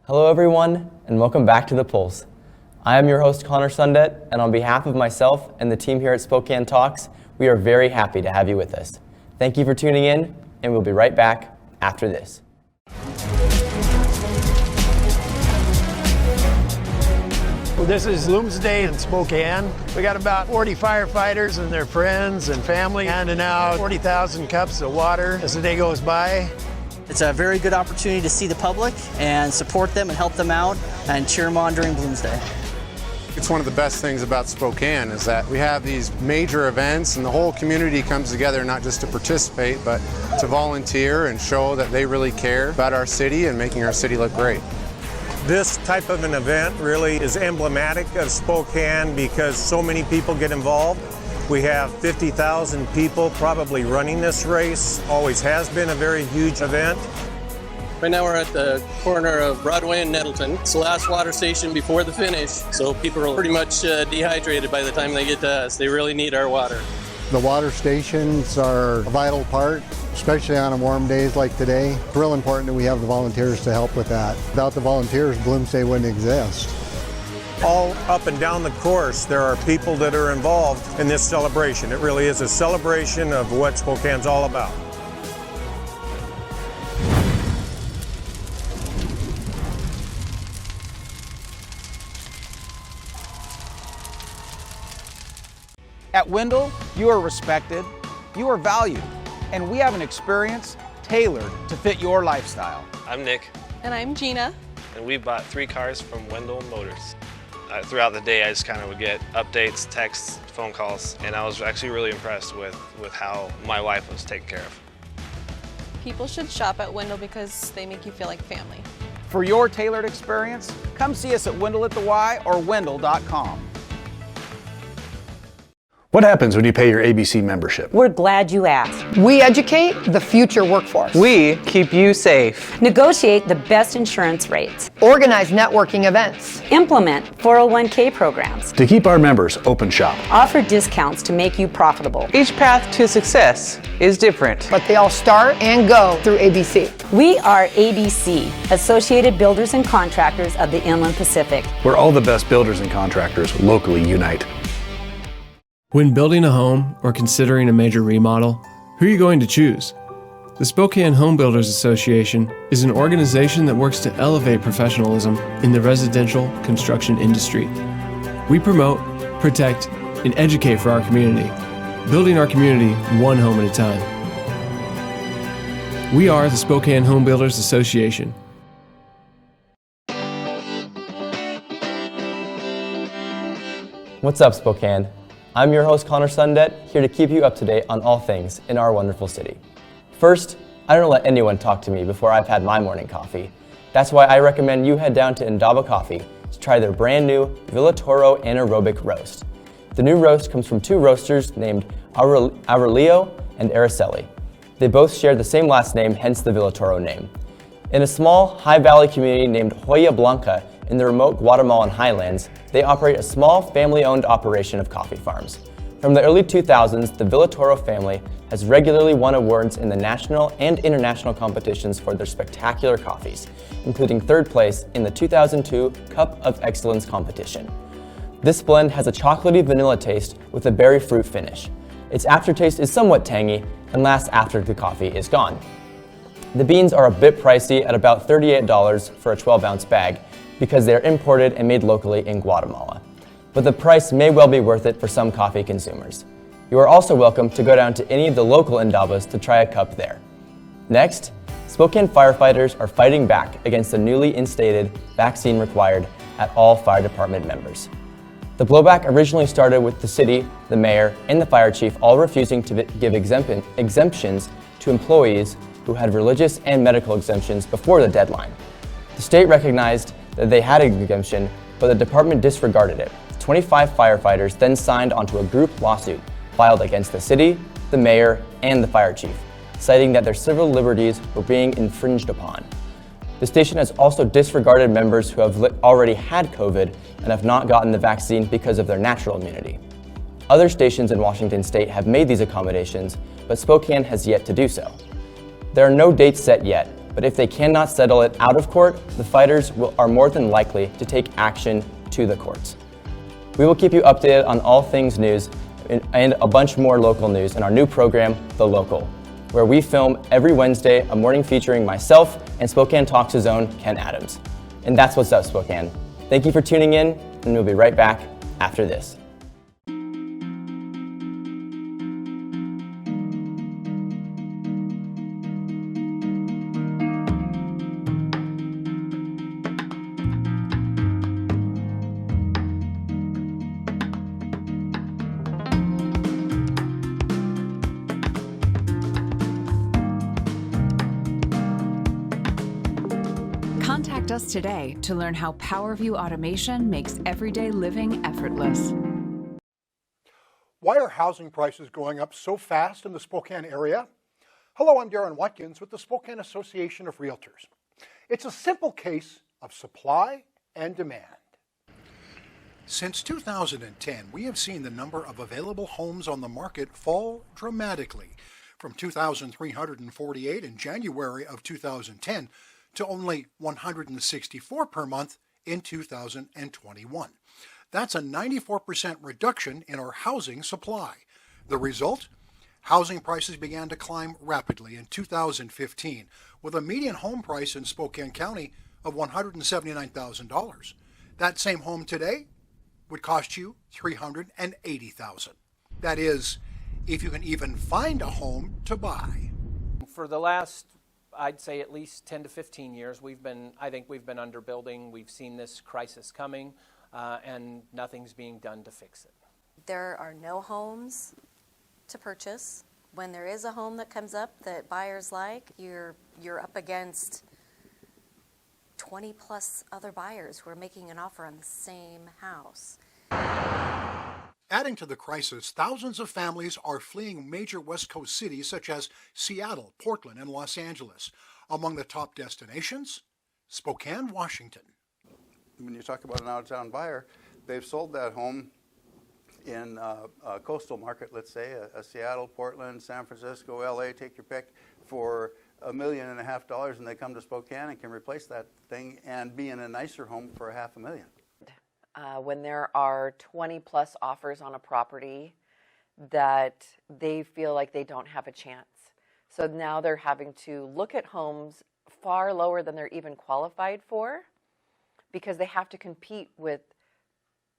Hello everyone, and welcome back to The Pulse. I am your host Connor Sundet, and on behalf of myself and the team here at Spokane Talks, we are very happy to have you with us. Thank you for tuning in, and we'll be right back after this. This is Looms Day in Spokane. We got about 40 firefighters and their friends and family handing out 40,000 cups of water as the day goes by. It's a very good opportunity to see the public and support them and help them out and cheer them on during Looms Day. It's one of the best things about Spokane is that we have these major events and the whole community comes together not just to participate, but to volunteer and show that they really care about our city and making our city look great. This type of an event really is emblematic of Spokane because so many people get involved. We have 50,000 people probably running this race. Always has been a very huge event. Right now we're at the corner of Broadway and Nettleton. It's the last water station before the finish, so people are pretty much dehydrated by the time they get to us. They really need our water. The water stations are a vital part, especially on warm days like today. It's real important that we have the volunteers to help with that. Without the volunteers, Looms Day wouldn't exist. All up and down the course, there are people that are involved in this celebration. It really is a celebration of what Spokane's all about. At Wendell, you are respected, you are valued, and we have an experience tailored to fit your lifestyle. I'm Nick. And I'm Gina. And we bought 3 cars from Wendell Motors. Throughout the day, I just kind of would get updates, texts, phone calls, and I was actually really impressed with how my wife was taken care of. People should shop at Wendell because they make you feel like family. For your tailored experience, come see us at Wendell at the Y or wendell.com. What happens when you pay your ABC membership? We're glad you asked. We educate the future workforce. We keep you safe. Negotiate the best insurance rates. Organize networking events. Implement 401k programs. To keep our members open shop. Offer discounts to make you profitable. Each path to success is different. But they all start and go through ABC. We are ABC, Associated Builders and Contractors of the Inland Pacific. Where all the best builders and contractors locally unite. When building a home or considering a major remodel, who are you going to choose? The Spokane Home Builders Association is an organization that works to elevate professionalism in the residential construction industry. We promote, protect, and educate for our community, building our community one home at a time. We are the Spokane Home Builders Association. What's up, Spokane? I'm your host Connor Sundet, here to keep you up to date on all things in our wonderful city. First, I don't let anyone talk to me before I've had my morning coffee. That's why I recommend you head down to Endava Coffee to try their brand new Villa Toro Anaerobic Roast. The new roast comes from 2 roasters named Aurelio and Araceli. They both share the same last name, hence the Villa Toro name. In a small, high valley community named Hoya Blanca in the remote Guatemalan highlands, they operate a small family-owned operation of coffee farms. From the early 2000s, the Villa Toro family has regularly won awards in the national and international competitions for their spectacular coffees, including 3rd place in the 2002 Cup of Excellence competition. This blend has a chocolatey vanilla taste with a berry fruit finish. Its aftertaste is somewhat tangy and lasts after the coffee is gone. The beans are a bit pricey at about $38 for a 12-ounce bag, because they are imported and made locally in Guatemala. But the price may well be worth it for some coffee consumers. You are also welcome to go down to any of the local Endavas to try a cup there. Next, Spokane firefighters are fighting back against the newly instated vaccine required at all fire department members. The blowback originally started with the city, the mayor, and the fire chief all refusing to give exemptions to employees who had religious and medical exemptions before the deadline. The state recognized that they had an exemption, but the department disregarded it. 25 firefighters then signed onto a group lawsuit filed against the city, the mayor, and the fire chief, citing that their civil liberties were being infringed upon. The station has also disregarded members who have already had COVID and have not gotten the vaccine because of their natural immunity. Other stations in Washington state have made these accommodations, but Spokane has yet to do so. There are no dates set yet, But if they cannot settle it out of court, the fighters are more than likely to take action to the courts. We will keep you updated on all things news and a bunch more local news in our new program, The Local, where we film every Wednesday a morning featuring myself and Spokane Talks' own Ken Adams. And that's what's up, Spokane. Thank you for tuning in, and we'll be right back after this. Contact us today to learn how PowerView automation makes everyday living effortless. Why are housing prices going up so fast in the Spokane area? Hello, I'm Darren Watkins with the Spokane Association of Realtors. It's a simple case of supply and demand. Since 2010, we have seen the number of available homes on the market fall dramatically, from 2,348 in January of 2010 to only 164 per month in 2021. That's a 94% reduction in our housing supply. The result? Housing prices began to climb rapidly in 2015, with a median home price in Spokane County of $179,000. That same home today would cost you $380,000. That is, if you can even find a home to buy. For the last, I'd say at least 10 to 15 years, I think we've been underbuilding. We've seen this crisis coming, and nothing's being done to fix it. There are no homes to purchase. When there is a home that comes up that buyers like, you're up against 20 plus other buyers who are making an offer on the same house. Adding to the crisis, thousands of families are fleeing major West Coast cities such as Seattle, Portland, and Los Angeles. Among the top destinations, Spokane, Washington. When you talk about an out-of-town buyer, they've sold that home in a coastal market, let's say, a Seattle, Portland, San Francisco, LA, take your pick, for $1.5 million, and they come to Spokane and can replace that thing and be in a nicer home for $500,000. When there are 20 plus offers on a property that they feel like they don't have a chance. So now they're having to look at homes far lower than they're even qualified for, because they have to compete with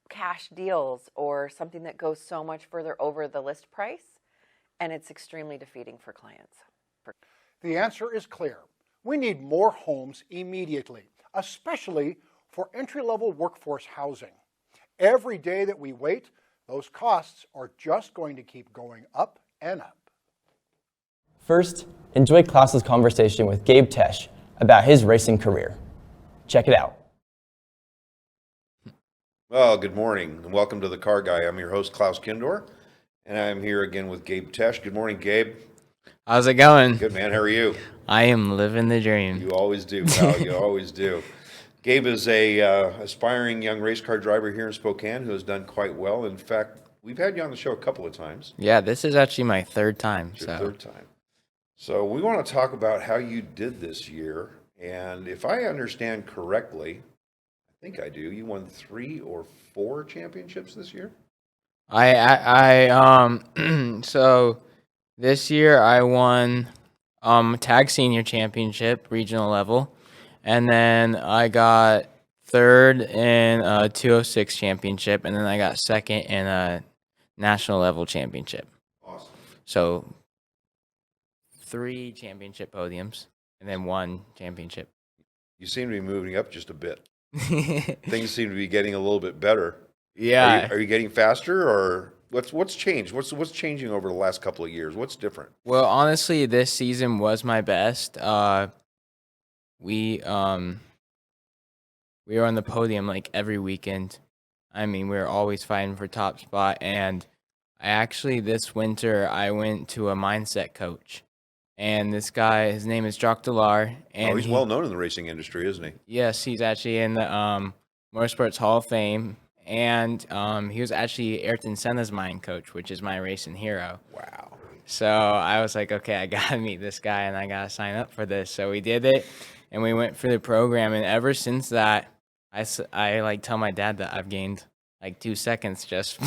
cash deals or something that goes so much further over the list price, and it's extremely defeating for clients. The answer is clear. We need more homes immediately, especially for entry-level workforce housing. Every day that we wait, those costs are just going to keep going up and up. First, enjoy Klaus's conversation with Gabe Tesh about his racing career. Check it out. Well, good morning and welcome to The Car Guy. I'm your host, Klaus Kindor, and I'm here again with Gabe Tesh. Good morning, Gabe. How's it going? Good, man. How are you? I am living the dream. You always do, pal. You always do. Gabe is a aspiring young race car driver here in Spokane who has done quite well. In fact, we've had you on the show a couple of times. Yeah, this is actually my third time. It's your third time. So we want to talk about how you did this year. And if I understand correctly, I think I do, you won 3 or 4 championships this year? So this year I won tag senior championship, regional level. And then I got third in a 206 championship, and then I got second in a national level championship. Awesome. So 3 championship podiums, and then 1 championship. You seem to be moving up just a bit. Things seem to be getting a little bit better. Yeah. Are you getting faster, or what's changed? What's changing over the last couple of years? What's different? Well, honestly, this season was my best. We were on the podium like every weekend. I mean, we were always fighting for top spot. And this winter, I went to a mindset coach. And this guy, his name is Jacques Delar. And he's well known in the racing industry, isn't he? Yes, he's actually in the Motorsports Hall of Fame. And he was actually Ayrton Senna's mind coach, which is my racing hero. Wow. So I was like, okay, I got to meet this guy and I got to sign up for this. So we did it and we went for the program. And ever since that, I like tell my dad that I've gained like 2 seconds just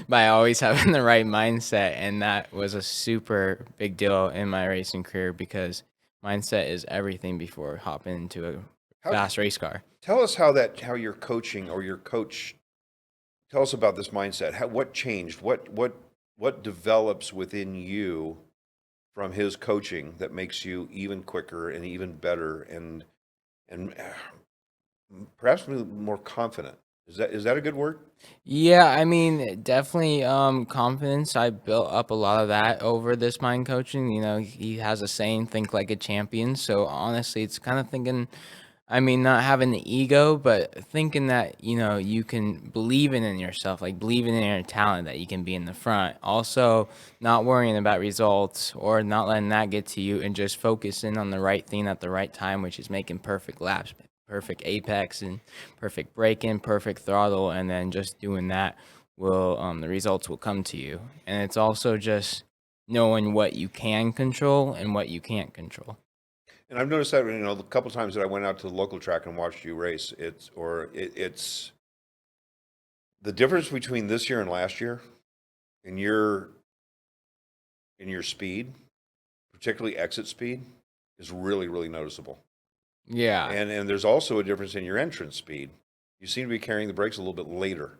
by always having the right mindset. And that was a super big deal in my racing career because mindset is everything before hopping into a fast race car. Tell us how your coaching or your coach, tell us about this mindset. What changed? What develops within you from his coaching that makes you even quicker and even better and perhaps more confident? Is that a good word? Yeah, I mean, definitely confidence. I built up a lot of that over this mind coaching. You know, he has a saying, think like a champion. So honestly, it's kind of thinking, I mean, not having the ego, but thinking that, you know, you can believe in yourself, like believing in your talent that you can be in the front. Also, not worrying about results or not letting that get to you and just focusing on the right thing at the right time, which is making perfect laps, perfect apex and perfect braking, perfect throttle, and then just doing that will the results will come to you. And it's also just knowing what you can control and what you can't control. And I've noticed that, you know, the couple times that I went out to the local track and watched you race, it's the difference between this year and last year in your speed, particularly exit speed, is really, really noticeable. Yeah. And there's also a difference in your entrance speed. You seem to be carrying the brakes a little bit later.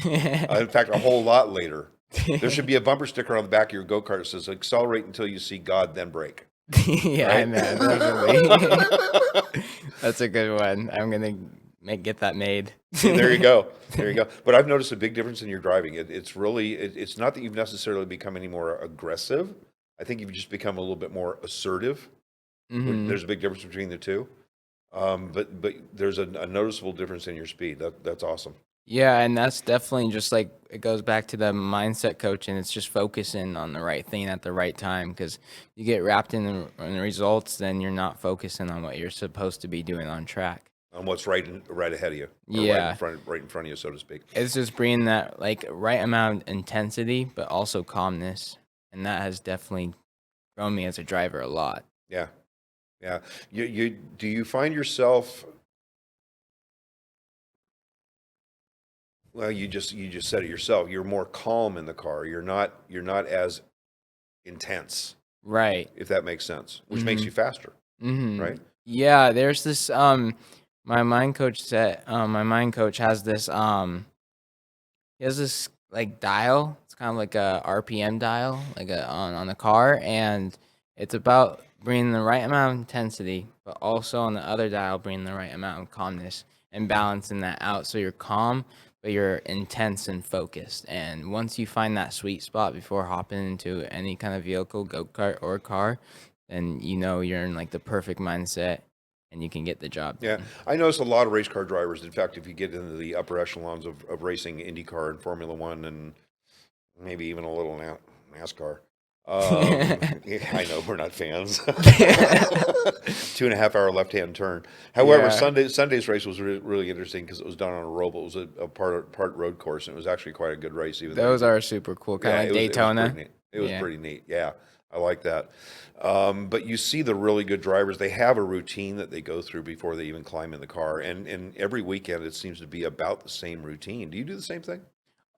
In fact, a whole lot later. There should be a bumper sticker on the back of your go-kart that says, accelerate until you see God, then brake. Yeah, right? I know, definitely. That's a good one. I'm going to get that made. There you go. There you go. But I've noticed a big difference in your driving. It's really, it's not that you've necessarily become any more aggressive. I think you've just become a little bit more assertive. Mhm. There's a big difference between the two. But there's a noticeable difference in your speed. That's awesome. Yeah, and that's definitely just like it goes back to the mindset coaching. It's just focusing on the right thing at the right time because you get wrapped in the results, then you're not focusing on what you're supposed to be doing on track. On what's right ahead of you. Or Yeah. right in front of you, so to speak. It's just bringing that like right amount of intensity, but also calmness, and that has definitely grown me as a driver a lot. Yeah. Yeah. Do you find yourself, well, you just said it yourself, you're more calm in the car. You're not as intense. Right. If that makes sense, which makes you faster. Mm-hmm. Right? Yeah, there's this my mind coach has this he has this like dial. It's kind of like a RPM dial, like on the car, and it's about bringing the right amount of intensity, but also on the other dial bringing the right amount of calmness and balancing that out so you're calm but you're intense and focused. And once you find that sweet spot before hopping into any kind of vehicle, go-kart or car, then you know you're in like the perfect mindset and you can get the job done. Yeah, I notice a lot of race car drivers. In fact, if you get into the upper echelons of racing IndyCar and Formula One and maybe even a little NASCAR. Yeah, I know we're not fans. 2.5 hour left-hand turn. However, Yeah. Sunday's race was really interesting because it was done on a road. It was a part road course, and it was actually quite a good race. Even Those are super cool, kind of like Daytona. It was pretty neat. Yeah, I like that. But you see the really good drivers, they have a routine that they go through before they even climb in the car. And every weekend it seems to be about the same routine. Do you do the same thing?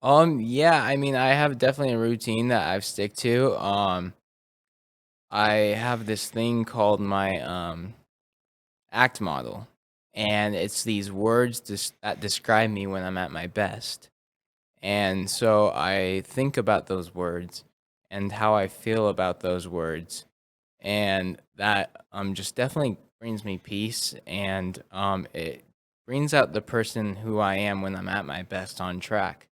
Yeah, I mean, I have definitely a routine that I've stick to. I have this thing called my ACT model, and it's these words that describe me when I'm at my best. And so I think about those words and how I feel about those words, and that just definitely brings me peace, and it brings out the person who I am when I'm at my best on track.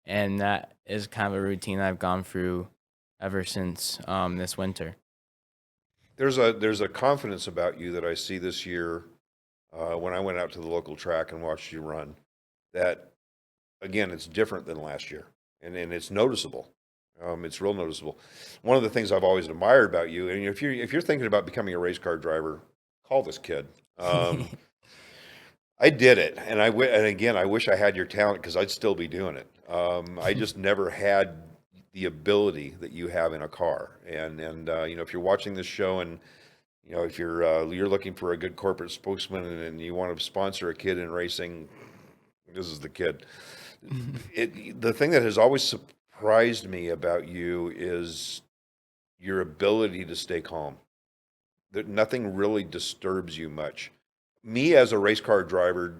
And that is kind of a routine I've gone through ever since this winter. There's a confidence about you that I see this year when I went out to the local track and watched you run. That again, it's different than last year, and it's noticeable. It's real noticeable. One of the things I've always admired about you, and if you're thinking about becoming a race car driver, call this kid. I did it, and again, I wish I had your talent because I'd still be doing it. I just never had the ability that you have in a car. And if you're watching this show and if you're looking for a good corporate spokesman and you want to sponsor a kid in racing, this is the kid. The thing that has always surprised me about you is your ability to stay calm. That nothing really disturbs you much. Me as a race car driver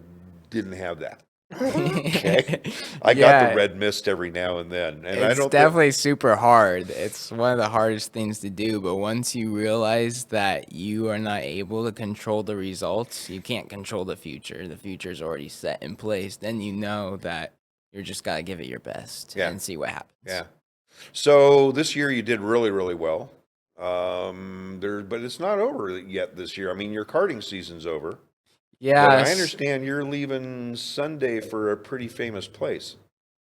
didn't have that. Okay, I got the red mist every now and then, and I It's don't. definitely super hard. It's one of the hardest things to do. But once you realize that you are not able to control the results, you can't control the future. The future is already set in place. Then you know that you're just gotta give it your best and see what happens. Yeah. So this year you did really, really well. But it's not over yet this year. I mean, your karting season's over. Yeah. But I understand you're leaving Sunday for a pretty famous place.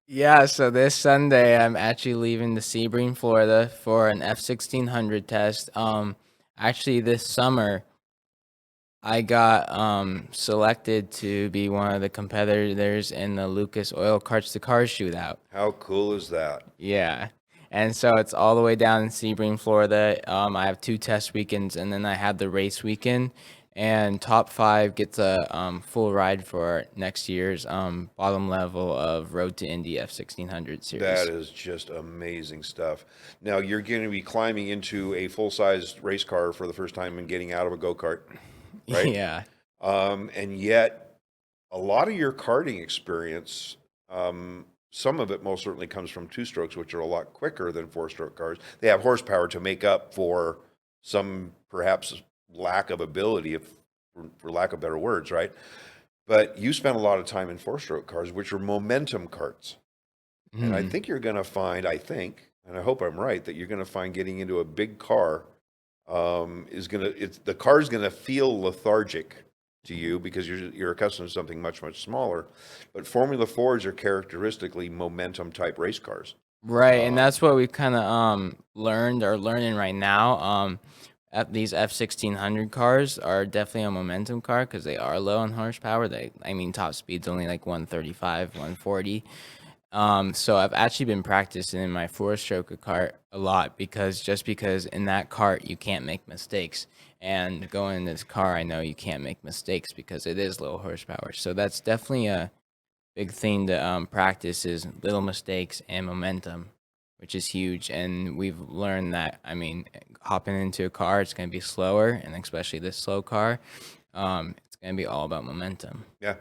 Yeah, so this Sunday I'm actually leaving to Sebring, Florida for an F1600 test. Actually this summer I got selected to be one of the competitors in the Lucas Oil Karts to Cars shootout. How cool is that? Yeah. And so it's all the way down in Sebring, Florida. I have 2 test weekends, and then I have the race weekend. And top 5 gets a full ride for next year's bottom level of Road to Indy F1600 series. That is just amazing stuff. Now you're going to be climbing into a full-size race car for the first time and getting out of a go-kart, right? Yeah. And yet, a lot of your karting experience, some of it most certainly comes from 2-strokes, which are a lot quicker than 4-stroke cars. They have horsepower to make up for some perhaps lack of ability, for lack of better words, right? But you spent a lot of time in 4-stroke cars, which are momentum karts. And I think you're going to find, and I hope I'm right, that you're going to find getting into a big car the car's going to feel lethargic to you because you're accustomed to something much, much smaller. But Formula 4s are characteristically momentum type race cars. Right, and that's what we kind of learned or learning right now. These F1600 cars are definitely a momentum car because they are low on horsepower. Top speed's only like 135, 140. So I've actually been practicing in my 4-stroke cart a lot because in that cart you can't make mistakes. And going in this car, I know you can't make mistakes because it is low horsepower. So that's definitely a big thing to practice is little mistakes and momentum, which is huge. And we've learned that, hopping into a car, it's going to be slower, and especially this slow car, it's going to be all about momentum. Yeah.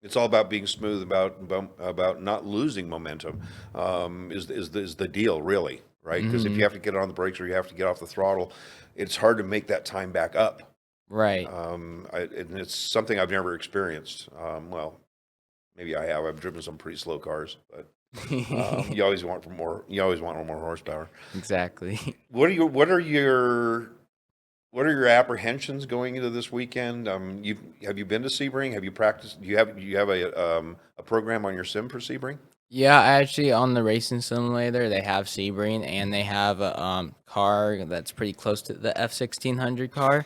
It's all about being smooth, about not losing momentum, is the deal, really, right? Because if you have to get on the brakes or you have to get off the throttle, it's hard to make that time back up. Right. And it's something I've never experienced. Well, maybe I have. I've driven some pretty slow cars, but you always want more. You always want more horsepower. Exactly. What are your apprehensions going into this weekend? Have you been to Sebring? Have you practiced? Do you have a program on your sim for Sebring? Yeah, actually on the racing simulator they have Sebring, and they have a car that's pretty close to the F1600 car.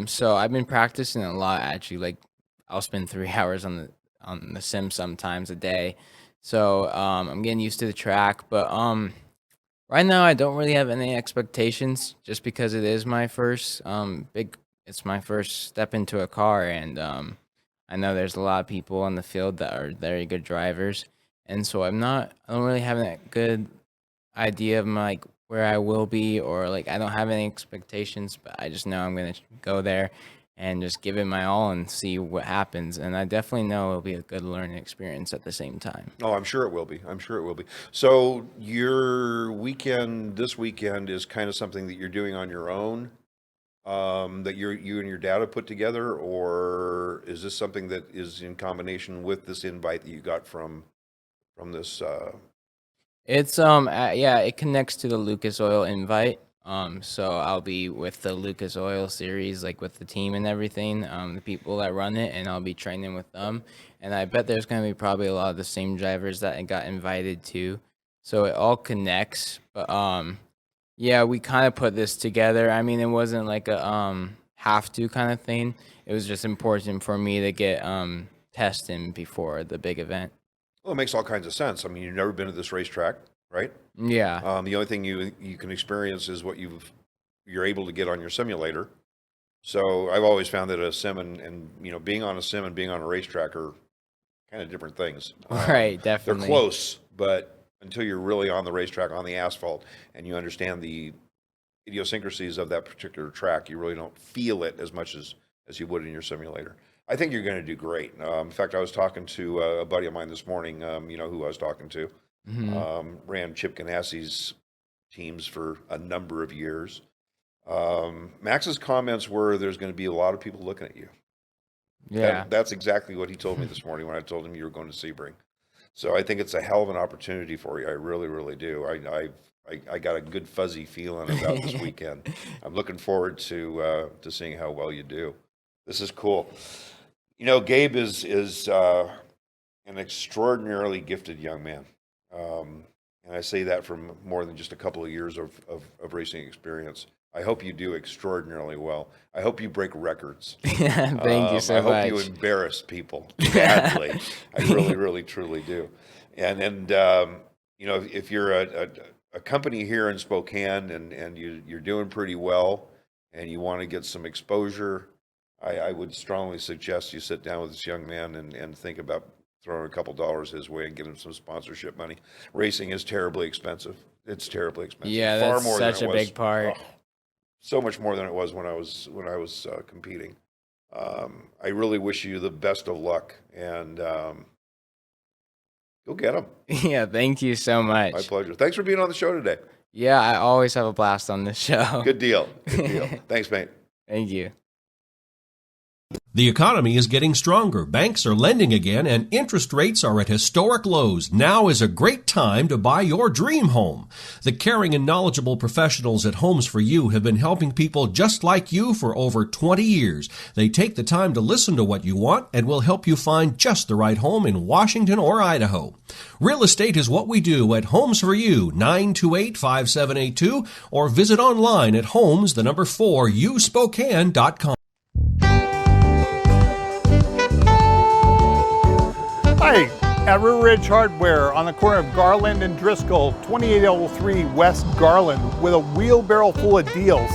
So I've been practicing a lot actually. Like I'll spend 3 hours on the sim sometimes a day. So I'm getting used to the track, but right now I don't really have any expectations just because it is my first it's my first step into a car, and I know there's a lot of people on the field that are very good drivers, and so I don't really have a good idea of where I will be, or I don't have any expectations, but I just know I'm going to go there and just give it my all and see what happens. And I definitely know it'll be a good learning experience at the same time. Oh, I'm sure it will be. So your weekend, this weekend, is kind of something that you're doing on your own, that you and your dad have put together, or is this something that is in combination with this invite that you got from this? It's it connects to the Lucas Oil invite. So I'll be with the Lucas Oil series, with the team and everything, the people that run it, and I'll be training with them. And I bet there's going to be probably a lot of the same drivers that I got invited to. So it all connects. But we kind of put this together. It wasn't like a have to kind of thing. It was just important for me to get testing before the big event. Well, it makes all kinds of sense. You've never been to this racetrack. right? Yeah. The only thing you can experience is what you're able to get on your simulator. So I've always found that a sim and being on a sim and being on a racetrack are kind of different things. Right, definitely. They're close, but until you're really on the racetrack, on the asphalt, and you understand the idiosyncrasies of that particular track, you really don't feel it as much as you would in your simulator. I think you're going to do great. In fact, I was talking to a buddy of mine this morning, who I was talking to, ran Chip Ganassi's teams for a number of years. Max's comments were there's going to be a lot of people looking at you. Yeah. That's exactly what he told me this morning when I told him you were going to Sebring. So I think it's a hell of an opportunity for you. I really, really do. I got a good fuzzy feeling about this weekend. I'm looking forward to seeing how well you do. This is cool. Gabe is an extraordinarily gifted young man. And I say that from more than just a couple of years of racing experience. I hope you do extraordinarily well. I hope you break records. Thank you so much. I hope you embarrass people badly. I really, really, truly do. And if you're a company here in Spokane and you're doing pretty well and you want to get some exposure, I would strongly suggest you sit down with this young man and think about throwing a couple dollars his way and get him some sponsorship money. Racing is terribly expensive. It's terribly expensive. Yeah, Far that's more such than a it was. big part. Oh, so much more than it was when I was competing. I really wish you the best of luck, and go get them. Yeah, thank you so much. My pleasure. Thanks for being on the show today. Yeah, I always have a blast on this show. Good deal. Good deal. Thanks, mate. Thank you. The economy is getting stronger, banks are lending again, and interest rates are at historic lows. Now is a great time to buy your dream home. The caring and knowledgeable professionals at Homes for You have been helping people just like you for over 20 years. They take the time to listen to what you want and will help you find just the right home in Washington or Idaho. Real estate is what we do at Homes for You, 928-5782, or visit online at homes4uspokane.com. Hi, at River Ridge Hardware on the corner of Garland and Driscoll, 2803 West Garland, with a wheelbarrow full of deals.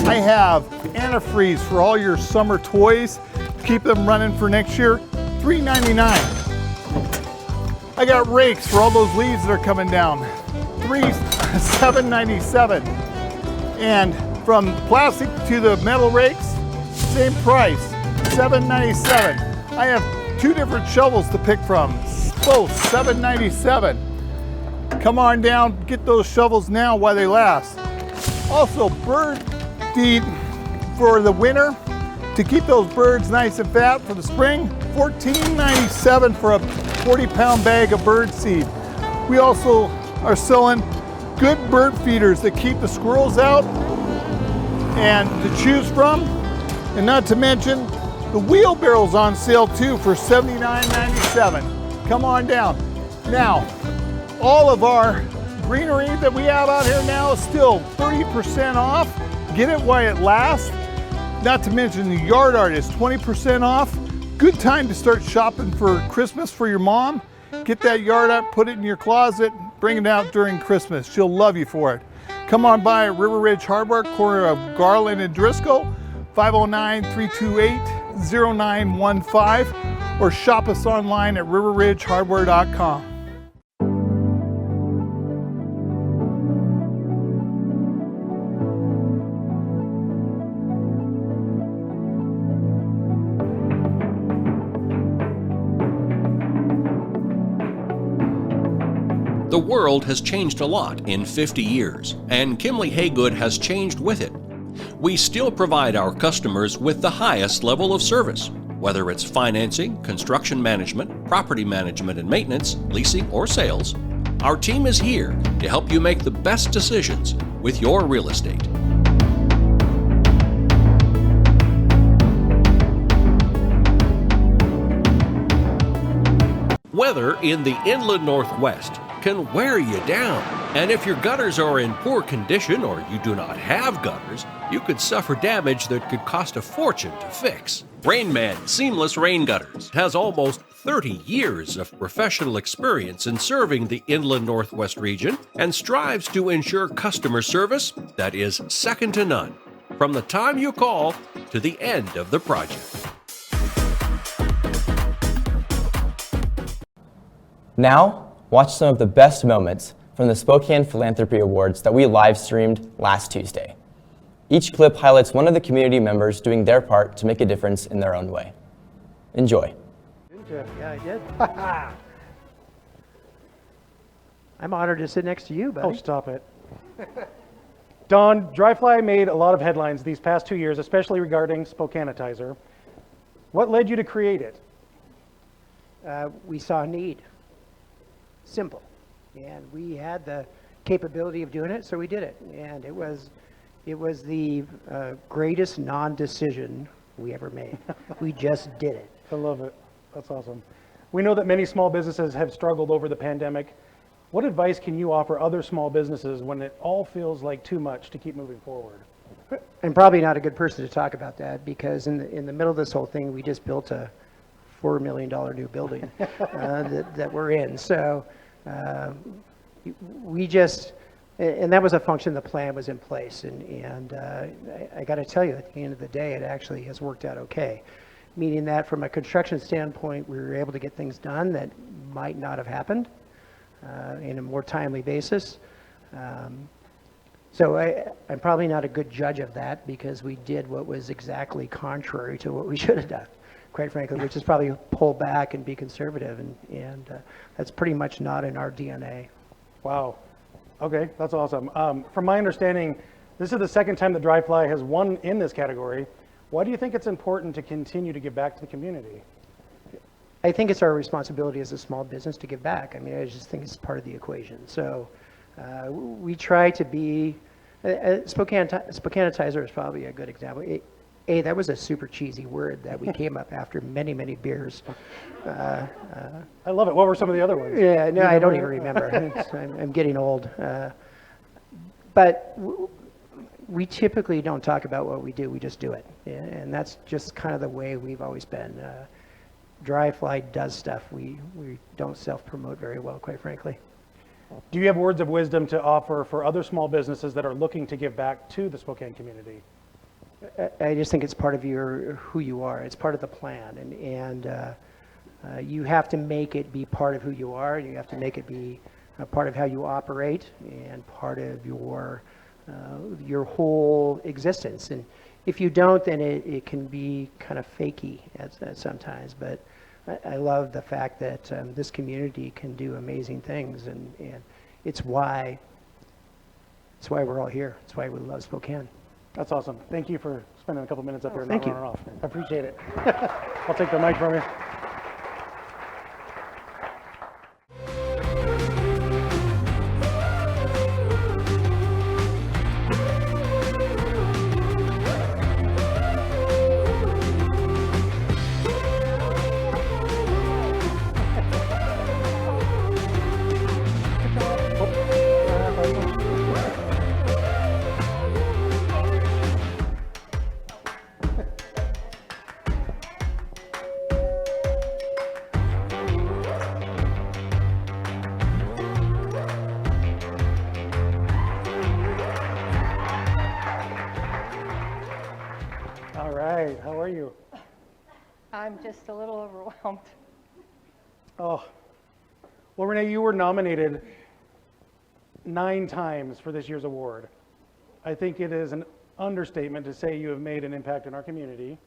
I have antifreeze for all your summer toys. Keep them running for next year, $3.99. I got rakes for all those leaves that are coming down, $7.97. And from plastic to the metal rakes, same price, $7.97. I have 2 different shovels to pick from, both $7.97. Come on down, get those shovels now while they last. Also, bird feed for the winter to keep those birds nice and fat for the spring, $14.97 for a 40-pound bag of bird seed. We also are selling good bird feeders that keep the squirrels out and to choose from, and not to mention the wheelbarrow's on sale too for $79.97. Come on down. Now, all of our greenery that we have out here now is still 30% off. Get it while it lasts. Not to mention the yard art is 20% off. Good time to start shopping for Christmas for your mom. Get that yard art, put it in your closet, bring it out during Christmas. She'll love you for it. Come on by at River Ridge Hardware, corner of Garland and Driscoll, 509-328-0915, or shop us online at riverridgehardware.com. The world has changed a lot in 50 years, and Kimley Haygood has changed with it. We still provide our customers with the highest level of service, whether it's financing, construction management, property management and maintenance, leasing, or sales. Our team is here to help you make the best decisions with your real estate. Weather in the inland Northwest can wear you down. And if your gutters are in poor condition or you do not have gutters, you could suffer damage that could cost a fortune to fix. Rainman Seamless Rain Gutters has almost 30 years of professional experience in serving the inland Northwest region and strives to ensure customer service that is second to none, from the time you call to the end of the project. Now, watch some of the best moments from the Spokane Philanthropy Awards that we live streamed last Tuesday. Each clip highlights one of the community members doing their part to make a difference in their own way. Enjoy. Yeah, I did. I'm honored to sit next to you, buddy. Oh, stop it. Don, Dry Fly made a lot of headlines these past 2 years, especially regarding Spokanitizer. What led you to create it? We saw a need. Simple. And we had the capability of doing it, so we did it. And it was the greatest non-decision we ever made. We just did it. I love it. That's awesome. We know that many small businesses have struggled over the pandemic. What advice can you offer other small businesses when it all feels like too much to keep moving forward? I'm probably not a good person to talk about that because in the middle of this whole thing, we just built a $4 million new building that we're in. So we just, and that was a function, the plan was in place. And I got to tell you, at the end of the day, it actually has worked out okay. Meaning that from a construction standpoint, we were able to get things done that might not have happened in a more timely basis. So I'm probably not a good judge of that because we did what was exactly contrary to what we should have done, quite frankly, which is probably pull back and be conservative. And that's pretty much not in our DNA. Wow. Okay, that's awesome. From my understanding, this is the second time that Dry Fly has won in this category. Why do you think it's important to continue to give back to the community? I think it's our responsibility as a small business to give back. I mean, I just think it's part of the equation. So we try to be, Spokanitizer is probably a good example. That was a super cheesy word that we came up after many, many beers. I love it. What were some of the other ones? Yeah, no, I don't even remember. I'm getting old. But we typically don't talk about what we do, we just do it. And that's just kind of the way we've always been. Dry Fly does stuff. We don't self-promote very well, quite frankly. Do you have words of wisdom to offer for other small businesses that are looking to give back to the Spokane community? I just think it's part of who you are. It's part of the plan. And you have to make it be part of who you are. You have to make it be a part of how you operate and part of your whole existence. And if you don't, then it can be kind of fakey at sometimes. But I love the fact that this community can do amazing things, and it's why we're all here. It's why we love Spokane. That's awesome. Thank you for spending a couple minutes up here and thank not running off. I appreciate it. I'll take the mic from you. How are you? I'm just a little overwhelmed. Oh, well, Renee, you were nominated 9 times for this year's award. I think it is an understatement to say you have made an impact in our community.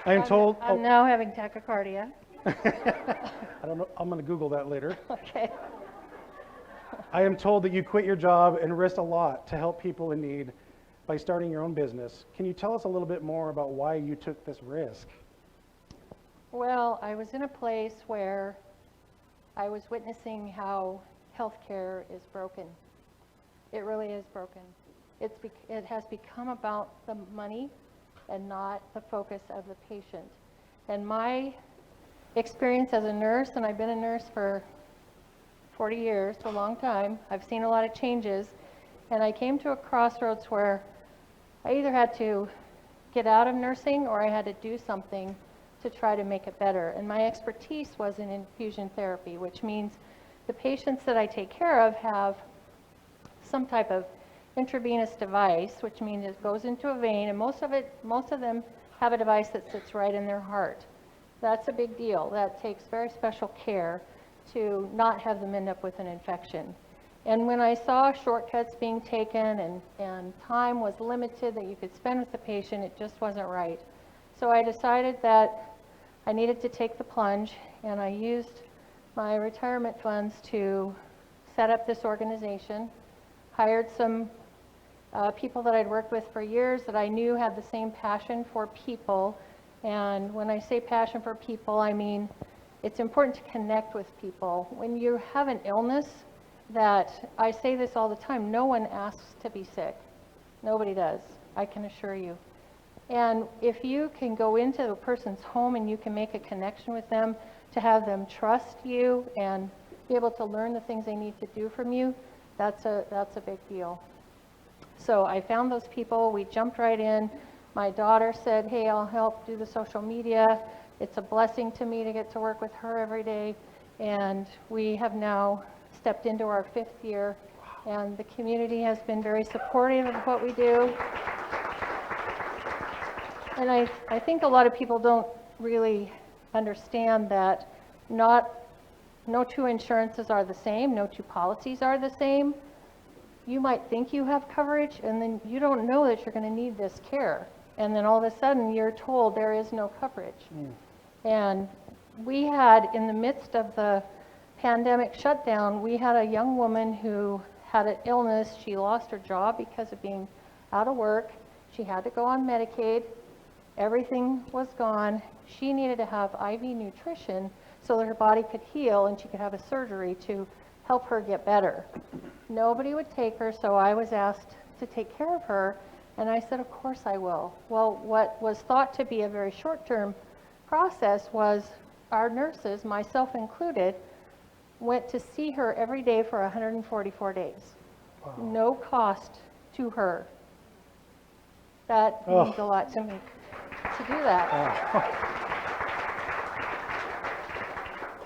I'm told. I'm now having tachycardia. I don't know. I'm going to Google that later. Okay. I am told that you quit your job and risked a lot to help people in need by starting your own business. Can you tell us a little bit more about why you took this risk? Well, I was in a place where I was witnessing how healthcare is broken. It really is broken. It has become about the money and not the focus of the patient. And my experience as a nurse, and I've been a nurse for 40 years, a long time. I've seen a lot of changes, and I came to a crossroads where I either had to get out of nursing or I had to do something to try to make it better. And my expertise was in infusion therapy, which means the patients that I take care of have some type of intravenous device, which means it goes into a vein, and most of them have a device that sits right in their heart. That's a big deal. That takes very special care to not have them end up with an infection. And when I saw shortcuts being taken and time was limited that you could spend with the patient, it just wasn't right. So I decided that I needed to take the plunge, and I used my retirement funds to set up this organization, hired some people that I'd worked with for years that I knew had the same passion for people. And when I say passion for people, I mean it's important to connect with people. When you have an illness, that I say this all the time, no one asks to be sick. Nobody does, I can assure you. And if you can go into a person's home and you can make a connection with them, to have them trust you and be able to learn the things they need to do from you, that's a big deal. So I found those people, we jumped right in. My daughter said, hey, I'll help do the social media. It's a blessing to me to get to work with her every day. And we have now stepped into our 5th year, and the community has been very supportive of what we do. And I think a lot of people don't really understand that no two insurances are the same, no two policies are the same. You might think you have coverage, and then you don't know that you're going to need this care. And then all of a sudden, you're told there is no coverage. And we had, in the midst of the pandemic shutdown, we had a young woman who had an illness. She lost her job because of being out of work. She had to go on Medicaid. Everything was gone. She needed to have IV nutrition so that her body could heal and she could have a surgery to help her get better. Nobody would take her, so I was asked to take care of her, and I said, of course I will. Well, what was thought to be a very short-term process was our nurses, myself included, went to see her every day for 144 days. Wow. No cost to her. That means a lot to me, to do that.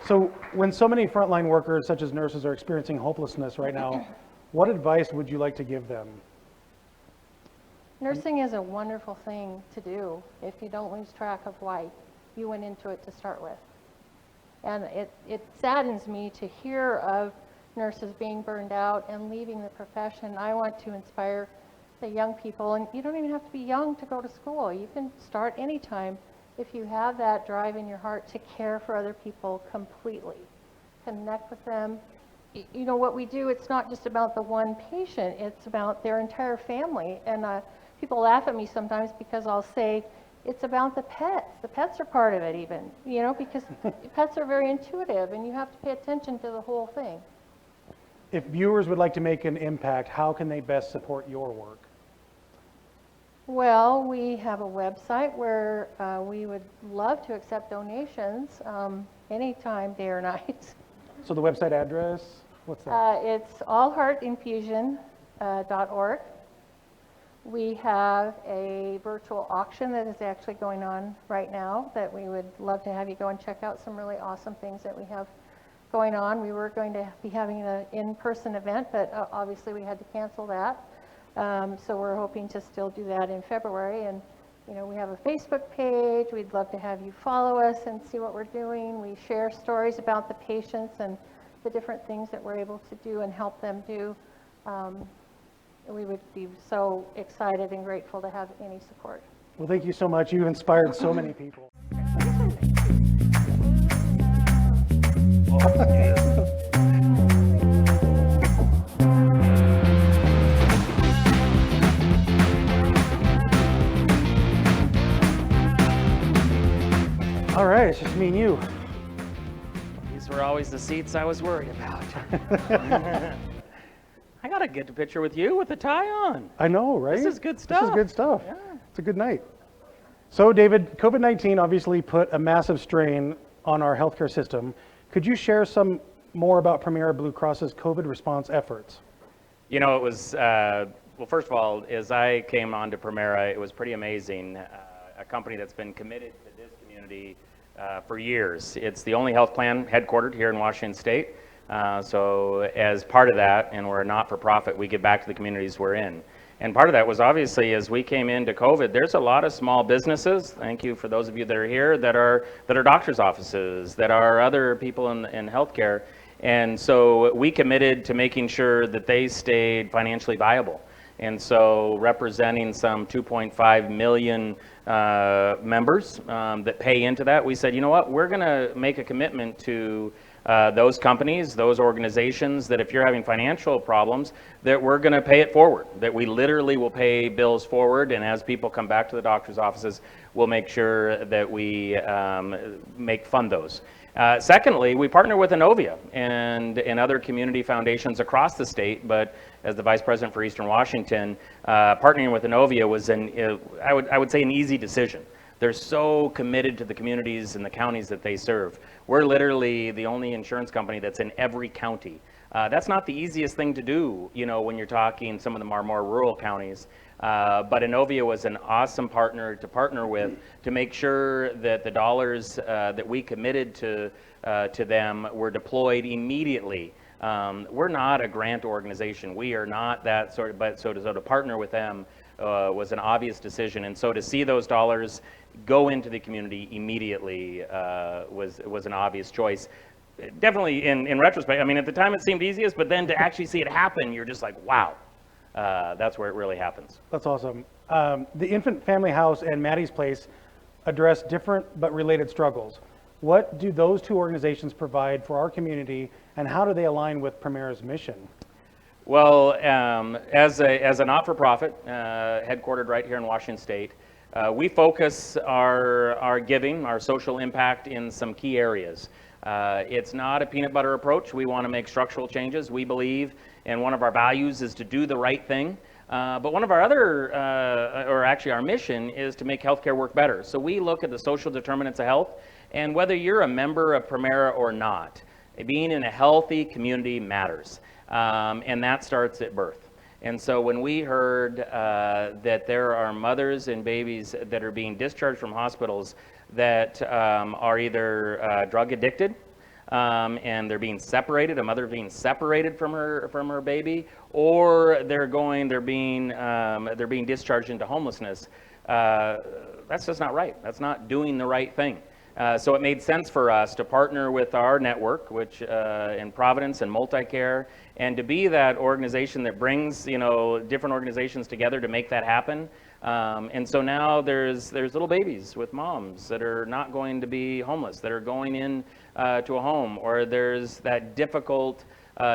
So when so many frontline workers, such as nurses, are experiencing hopelessness right now, what advice would you like to give them? Nursing is a wonderful thing to do if you don't lose track of why you went into it to start with. And it saddens me to hear of nurses being burned out and leaving the profession. I want to inspire the young people, and you don't even have to be young to go to school. You can start anytime if you have that drive in your heart to care for other people completely. Connect with them. You know what we do, it's not just about the one patient, it's about their entire family. And people laugh at me sometimes because I'll say, it's about the pets. The pets are part of it even, you know, because pets are very intuitive and you have to pay attention to the whole thing. If viewers would like to make an impact, how can they best support your work? Well, we have a website where we would love to accept donations anytime, day or night. So the website address, what's that? It's allheartinfusion.org. We have a virtual auction that is actually going on right now that we would love to have you go and check out some really awesome things that we have going on. We were going to be having an in-person event, but obviously we had to cancel that. So we're hoping to still do that in February. And you know, we have a Facebook page. We'd love to have you follow us and see what we're doing. We share stories about the patients and the different things that we're able to do and help them do. We would be so excited and grateful to have any support. Well, thank you so much. You've inspired so many people. All right, it's just me and you. These were always the seats I was worried about. I got to get a picture with you with the tie on. I know, right? This is good stuff. This is good stuff. Yeah. It's a good night. So, David, COVID-19 obviously put a massive strain on our healthcare system. Could you share some more about Premier Blue Cross's COVID response efforts? You know, it was Well, first of all, as I came on to Primera, it was pretty amazing. A company that's been committed to this community for years. It's the only health plan headquartered here in Washington State. So as part of that, and we're a not-for-profit, we give back to the communities we're in. And part of that was obviously as we came into COVID, there's a lot of small businesses, thank you for those of you that are here, that are doctor's offices, that are other people in healthcare. And so we committed to making sure that they stayed financially viable. And so representing some 2.5 million members that pay into that, we said, you know what, we're going to make a commitment to those companies, those organizations, that if you're having financial problems, that we're going to pay it forward, that we literally will pay bills forward, and as people come back to the doctor's offices, we'll make sure that we fund those. Secondly, we partner with Innovia and other community foundations across the state, but as the Vice President for Eastern Washington, partnering with Innovia was I would say an easy decision. They're so committed to the communities and the counties that they serve. We're literally the only insurance company that's in every county. That's not the easiest thing to do, you know, when you're talking some of them are more rural counties. But Innovia was an awesome partner to partner with to make sure that the dollars that we committed to them were deployed immediately. We're not a grant organization. We are not that sort of, but so to partner with them was an obvious decision. And so to see those dollars go into the community immediately was an obvious choice. Definitely in retrospect, I mean, at the time it seemed easiest, but then to actually see it happen, you're just like, wow. That's where it really happens. That's awesome. The Infant Family House and Maddie's Place address different but related struggles. What do those two organizations provide for our community, and how do they align with Primera's mission? Well, as a not-for-profit, headquartered right here in Washington State, we focus our giving, our social impact in some key areas. It's not a peanut butter approach. We want to make structural changes. We believe, and one of our values is to do the right thing. But one of our other, or actually our mission, is to make healthcare work better. So we look at the social determinants of health, and whether you're a member of Primera or not, being in a healthy community matters. And that starts at birth. And so when we heard that there are mothers and babies that are being discharged from hospitals that are either drug addicted, and they're being separated, a mother being separated from her baby, or they're being discharged into homelessness, that's just not right. That's not doing the right thing. So it made sense for us to partner with our network, which in Providence and Multicare, and to be that organization that brings, you know, different organizations together to make that happen. And so now there's little babies with moms that are not going to be homeless, that are going in to a home, or there's that difficult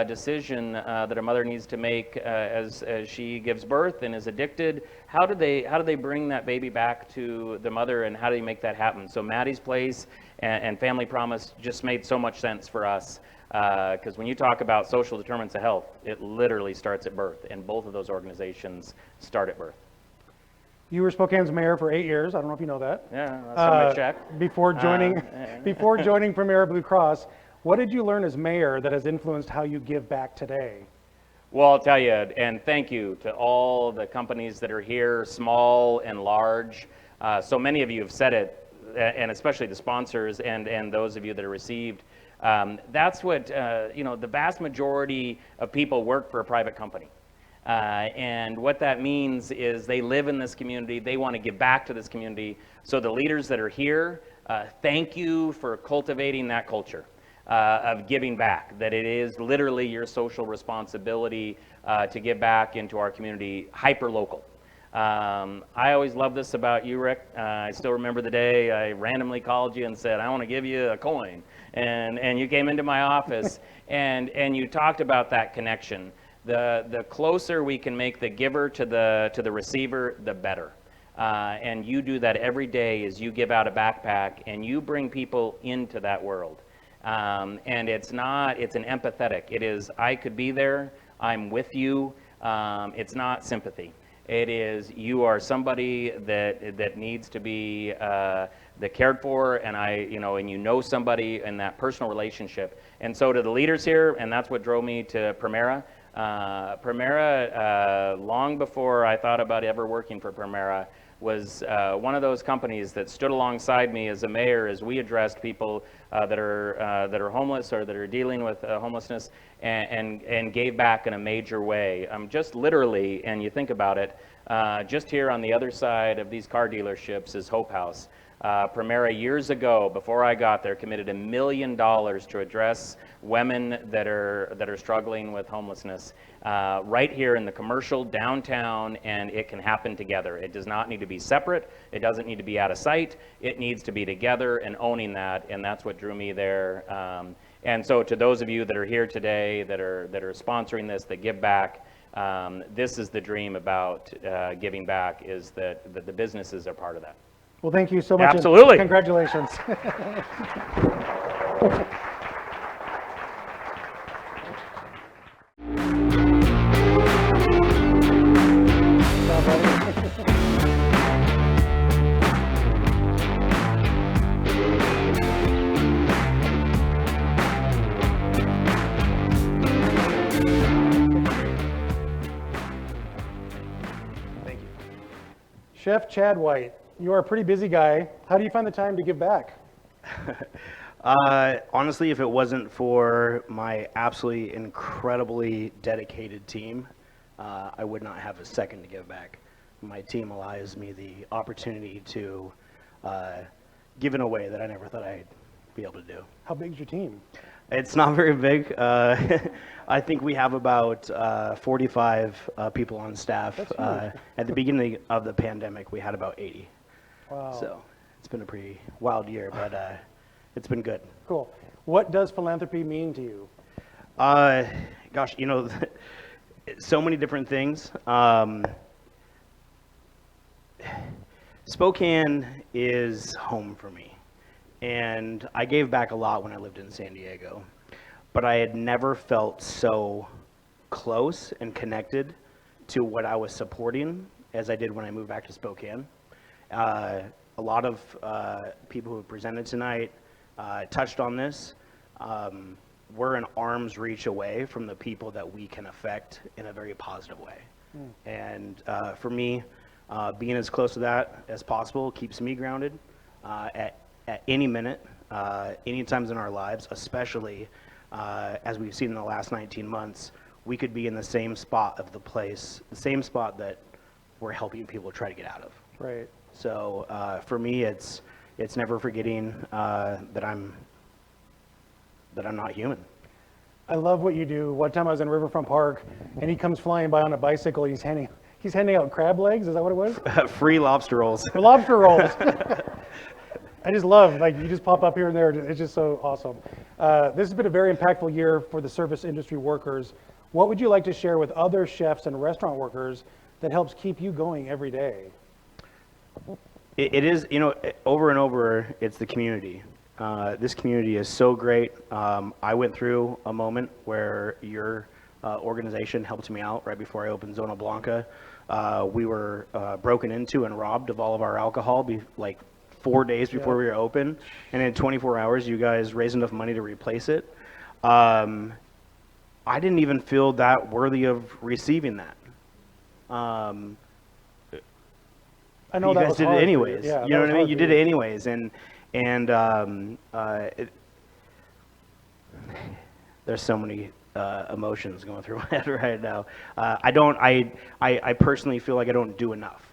decision that a mother needs to make as she gives birth and is addicted. How do they bring that baby back to the mother, and how do they make that happen? So Maddie's Place and Family Promise just made so much sense for us, because when you talk about social determinants of health, it literally starts at birth, and both of those organizations start at birth. You were Spokane's mayor for 8 years. I don't know if you know that. Yeah, that's on my check. Before joining Primera Blue Cross, what did you learn as mayor that has influenced how you give back today? Well, I'll tell you, and thank you to all the companies that are here, small and large. So many of you have said it, and especially the sponsors and those of you that are received. That's what, the vast majority of people work for a private company. And what that means is they live in this community, they want to give back to this community. So the leaders that are here, thank you for cultivating that culture of giving back, that it is literally your social responsibility to give back into our community, hyper-local. I always love this about you, Rick. I still remember the day I randomly called you and said, I want to give you a coin. And you came into my office and you talked about that connection. The closer we can make the giver to the receiver, the better. And you do that every day as you give out a backpack and you bring people into that world. And it's an empathetic. It is, I could be there, I'm with you. It's not sympathy. It is, you are somebody that needs to be cared for, and you know somebody in that personal relationship. And so to the leaders here, and that's what drove me to Primera, Primera, long before I thought about ever working for Primera, was one of those companies that stood alongside me as a mayor as we addressed people that are homeless or that are dealing with homelessness, and gave back in a major way. Just literally, and you think about it, just here on the other side of these car dealerships is Hope House. Primera years ago, before I got there, committed $1 million to address women that are struggling with homelessness right here in the commercial downtown, and it can happen together. It does not need to be separate. It doesn't need to be out of sight. It needs to be together and owning that, and that's what drew me there. And so to those of you that are here today that are sponsoring this, that give back, this is the dream about giving back, is that the businesses are part of that. Well, thank you so much. Absolutely. Congratulations. Thank you. Chef Chad White, you are a pretty busy guy. How do you find the time to give back? Honestly, if it wasn't for my absolutely incredibly dedicated team, I would not have a second to give back. My team allows me the opportunity to give in a way that I never thought I'd be able to do. How big is your team? It's not very big. I think we have about 45 people on staff. At the beginning of the pandemic, we had about 80. Wow. So it's been a pretty wild year, but it's been good. Cool. What does philanthropy mean to you? Gosh, you know, so many different things. Spokane is home for me. And I gave back a lot when I lived in San Diego. But I had never felt so close and connected to what I was supporting as I did when I moved back to Spokane. A lot of people who have presented tonight touched on this. We're an arm's reach away from the people that we can affect in a very positive way. And for me, being as close to that as possible keeps me grounded at any minute, any times in our lives, especially as we've seen in the last 19 months. We could be in the same spot of the place, the same spot that we're helping people try to get out of. Right. So for me, it's never forgetting that I'm not human. I love what you do. One time I was in Riverfront Park, and he comes flying by on a bicycle. He's handing out crab legs. Is that what it was? Free lobster rolls. Lobster rolls. I just love, like, you just pop up here and there. It's just so awesome. This has been a very impactful year for the service industry workers. What would you like to share with other chefs and restaurant workers that helps keep you going every day? It is, you know, over and over, it's the community. This community is so great. I went through a moment where your organization helped me out right before I opened Zona Blanca. We were broken into and robbed of all of our alcohol, like 4 days before we were open, and in 24 hours you guys raised enough money to replace it. I didn't even feel that worthy of receiving that. I know you that guys was did hard it for you. anyways. Yeah, You know what I mean? You did it anyways, and there's so many emotions going through my head right now. I personally feel like I don't do enough.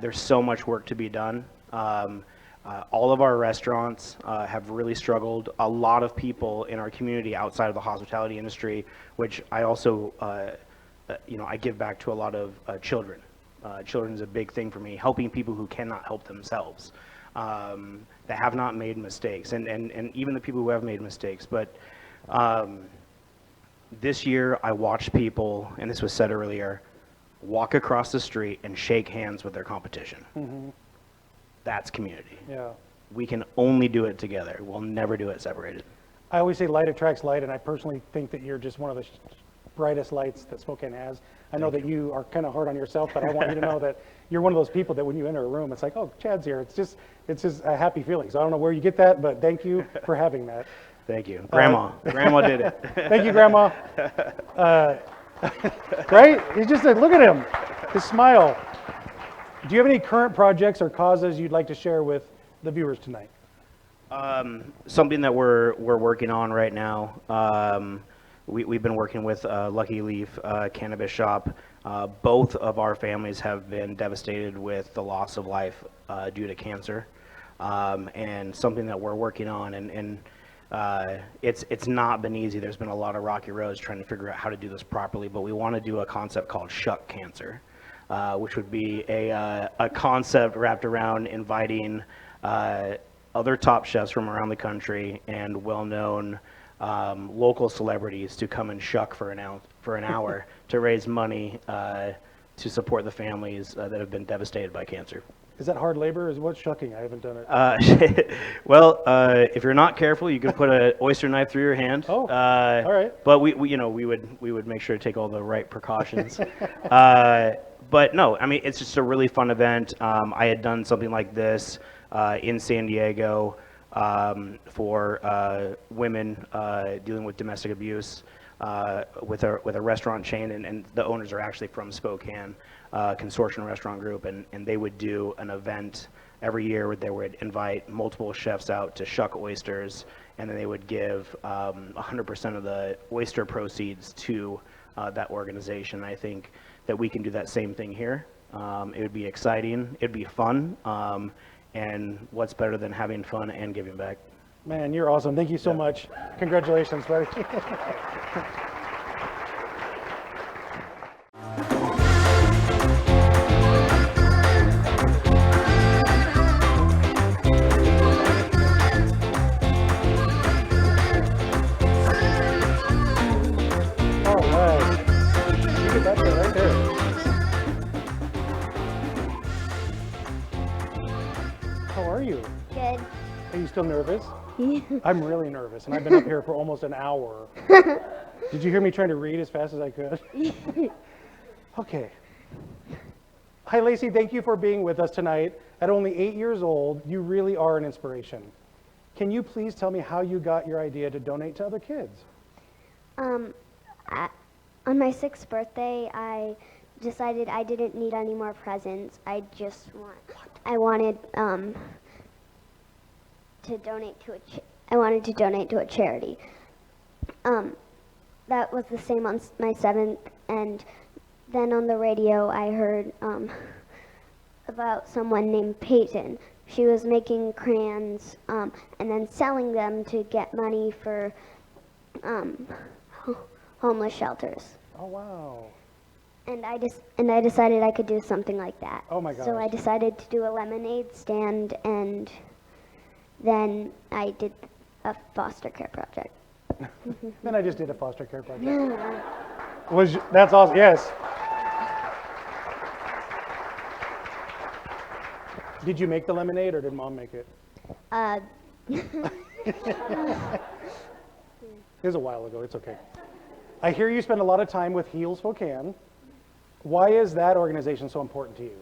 There's so much work to be done. All of our restaurants have really struggled. A lot of people in our community outside of the hospitality industry, which I also, I give back to a lot of children. Children is a big thing for me, helping people who cannot help themselves, that have not made mistakes, and even the people who have made mistakes. But this year I watched people, and this was said earlier, walk across the street and shake hands with their competition. Mm-hmm. That's community. Yeah. We can only do it together. We'll never do it separated. I always say light attracts light, and I personally think that you're just one of the brightest lights that Spokane has. I know that you are kind of hard on yourself, but I want you to know that you're one of those people that when you enter a room, it's like, oh, Chad's here. It's just a happy feeling. So I don't know where you get that, but thank you for having that. Thank you. Grandma. Grandma did it. Thank you, Grandma. Right? He's just like, look at him, his smile. Do you have any current projects or causes you'd like to share with the viewers tonight? Something that we're working on right now. We've been working with Lucky Leaf Cannabis Shop. Both of our families have been devastated with the loss of life due to cancer, and something that we're working on. And it's not been easy. There's been a lot of rocky roads trying to figure out how to do this properly. But we want to do a concept called Shuck Cancer, which would be a concept wrapped around inviting other top chefs from around the country and well-known local celebrities to come and shuck for an hour to raise money to support the families that have been devastated by cancer. Is that hard labor? Is what's shucking? I haven't done it. Well, if you're not careful, you could put an oyster knife through your hand. Oh, all right. But we would make sure to take all the right precautions. But no, I mean, it's just a really fun event. I had done something like this in San Diego for women dealing with domestic abuse with a restaurant chain, and the owners are actually from Spokane, Consortium Restaurant Group, and they would do an event every year where they would invite multiple chefs out to shuck oysters, and then they would give 100% of the oyster proceeds to that organization. I think that we can do that same thing here. It would be exciting, it'd be fun, and what's better than having fun and giving back? Man, you're awesome. Thank you so much. Congratulations, buddy. All right. You get that there, right there. How are you? Good. Are you still nervous? I'm really nervous, and I've been up here for almost an hour. Did you hear me trying to read as fast as I could? Okay. Hi, Lacey. Thank you for being with us tonight. At only 8 years old, you really are an inspiration. Can you please tell me how you got your idea to donate to other kids? On my 6th birthday, I decided I didn't need any more presents. I wanted to donate to a charity. That was the same on my 7th, and then on the radio I heard about someone named Peyton. She was making crayons and then selling them to get money for homeless shelters. Oh wow. And I decided I could do something like that. Oh my gosh. So I decided to do a lemonade stand, and then I did a foster care project. Then I just did a foster care project. That's awesome. Yes. Did you make the lemonade, or did Mom make it? It was a while ago. It's okay. I hear you spend a lot of time with Heal Spokane. Why is that organization so important to you?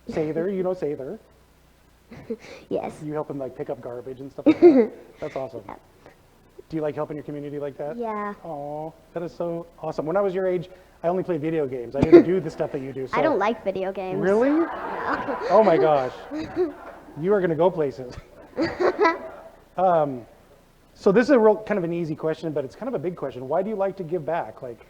Sather, you know Sather. Yes. You help him like pick up garbage and stuff like that? That's awesome. Yeah. Do you like helping your community like that? Yeah. Oh, that is so awesome. When I was your age, I only played video games. I didn't do the stuff that you do. So. I don't like video games. Really? No. Oh my gosh. You are going to go places. So this is a real kind of an easy question, but it's kind of a big question. Why do you like to give back? Like,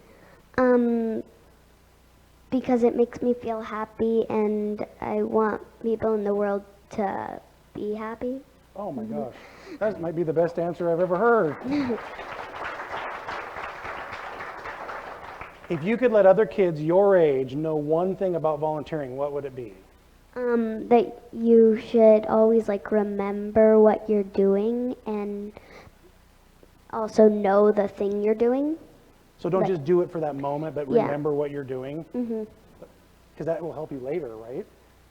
because it makes me feel happy, and I want people in the world to be happy. Oh my gosh. That might be the best answer I've ever heard. If you could let other kids your age know one thing about volunteering, what would it be? That you should always like remember what you're doing and also know the thing you're doing. So don't just do it for that moment, but remember what you're doing. Because that will help you later, right?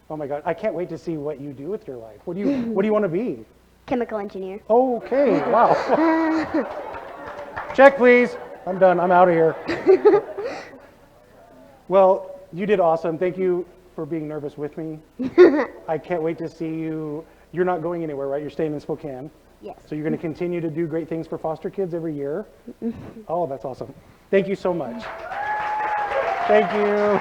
Oh my God, I can't wait to see what you do with your life. What do you want to be? Chemical engineer. Okay, wow. Check, please. I'm done. I'm out of here. Well, you did awesome. Thank you for being nervous with me. I can't wait to see you you're not going anywhere, right? You're staying in Spokane. Yes. So you're going to continue to do great things for foster kids every year? Oh, that's awesome. Thank you so much. Thank you.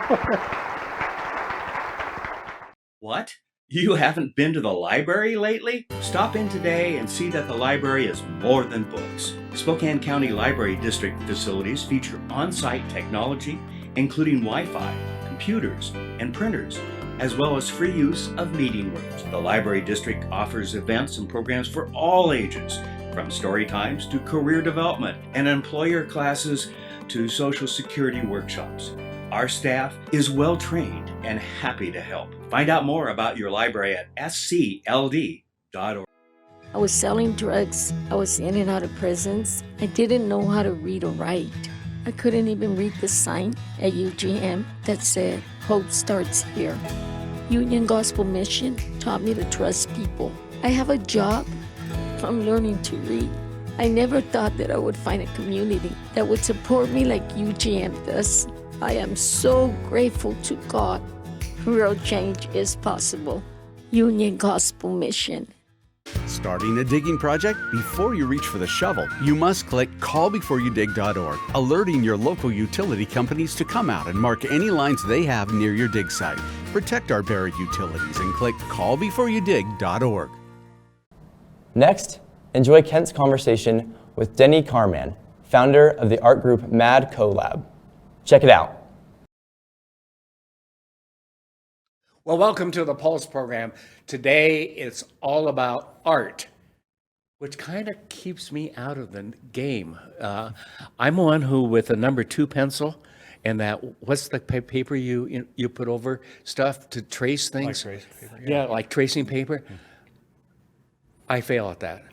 What? You haven't been to the library lately? Stop in today and see that the library is more than books. Spokane County Library District facilities feature on-site technology, including Wi-Fi, computers, and printers, as well as free use of meeting rooms. The Library District offers events and programs for all ages, from story times to career development and employer classes to Social Security workshops. Our staff is well trained and happy to help. Find out more about your library at scld.org. I was selling drugs. I was in and out of prisons. I didn't know how to read or write. I couldn't even read the sign at UGM that said, "Hope starts here." Union Gospel Mission taught me to trust people. I have a job. I'm learning to read. I never thought that I would find a community that would support me like UGM does. I am so grateful to God. Real change is possible. Union Gospel Mission. Starting a digging project? Before you reach for the shovel, you must click callbeforeyoudig.org, alerting your local utility companies to come out and mark any lines they have near your dig site. Protect our buried utilities and click callbeforeyoudig.org. Next, enjoy Kent's conversation with Denny Carman, founder of the art group M.A.D Co Lab. Check it out. Well, welcome to the Pulse program. Today, it's all about art, which kind of keeps me out of the game. I'm one who, with a number 2 pencil and that, what's the paper you put over stuff to trace things? Like tracing paper. Yeah, like tracing paper. I fail at that.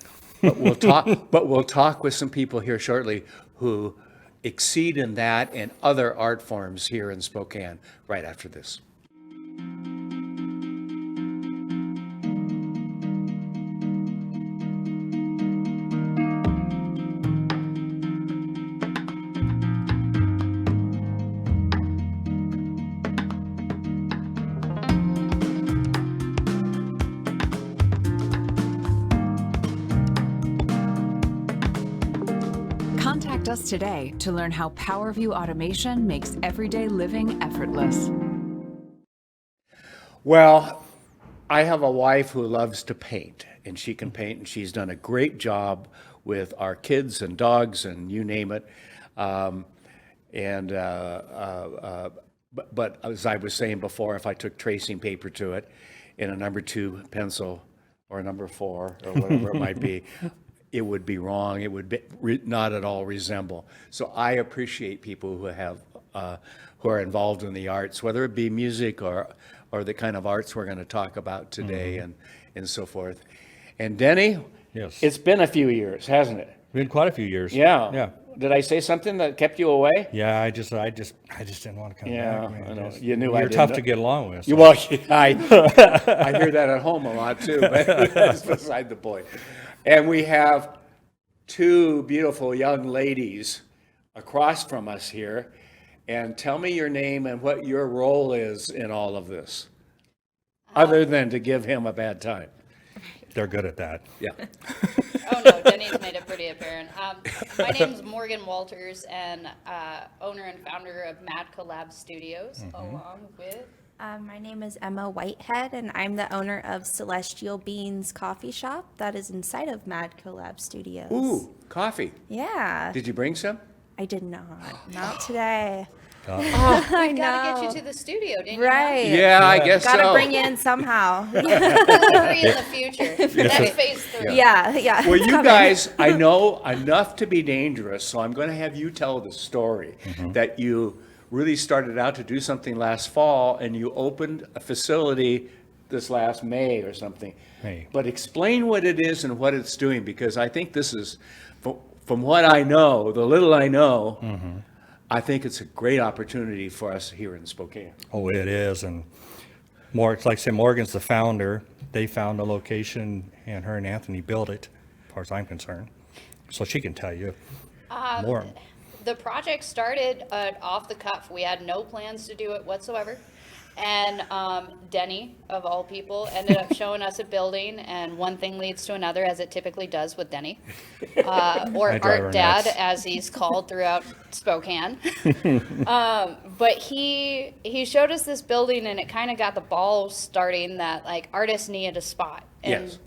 But we'll talk. But we'll talk with some people here shortly who exceed in that and other art forms here in Spokane right after this. Contact us today to learn how PowerView automation makes everyday living effortless. Well, I have a wife who loves to paint, and she can paint, and she's done a great job with our kids and dogs and you name it. But as I was saying before, if I took tracing paper to it in a number 2 pencil or a number 4 or whatever it might be, it would be wrong. It would be not at all resemble. So I appreciate people who have who are involved in the arts, whether it be music or the kind of arts we're going to talk about today, and so forth. And Denny, yes, it's been a few years, hasn't it? Been quite a few years. Yeah. Yeah. Did I say something that kept you away? Yeah, I just didn't want to come back. Man. I know. You knew I You're didn't. tough to get along with. So. Well, I hear that at home a lot too, but that's beside the point. And we have 2 beautiful young ladies across from us here. And tell me your name and what your role is in all of this, other than to give him a bad time. They're good at that. Yeah. Oh no, Denny's made it pretty apparent. My name's Morgan Walters, and owner and founder of M.A.D Co Lab Studios, along with... my name is Emma Whitehead, and I'm the owner of Celestial Beans Coffee Shop that is inside of M.A.D Co Lab Studios. Ooh, coffee. Yeah. Did you bring some? I did not. Not today. I gotta get you to the studio, didn't you? Right. Yeah, I guess Gotta so. bring you in somehow. Delivery in the future. Next phase 3. Yeah. Well, it's you coming. guys, I know enough to be dangerous, so I'm going to have you tell the story that you really started out to do something last fall, and you opened a facility this last May or something. May. But explain what it is and what it's doing, because I think this is, from what I know, the little I know, I think it's a great opportunity for us here in Spokane. Oh, it is. And it's like I said, Morgan's the founder. They found the location, and her and Anthony built it, as far as I'm concerned. So she can tell you more. The project started off the cuff. We had no plans to do it whatsoever. And Denny, of all people, ended up showing us a building, and one thing leads to another, as it typically does with Denny, or Art Dad, as he's called throughout Spokane. But he showed us this building, and it kind of got the ball starting that like artists needed a spot. And Yes.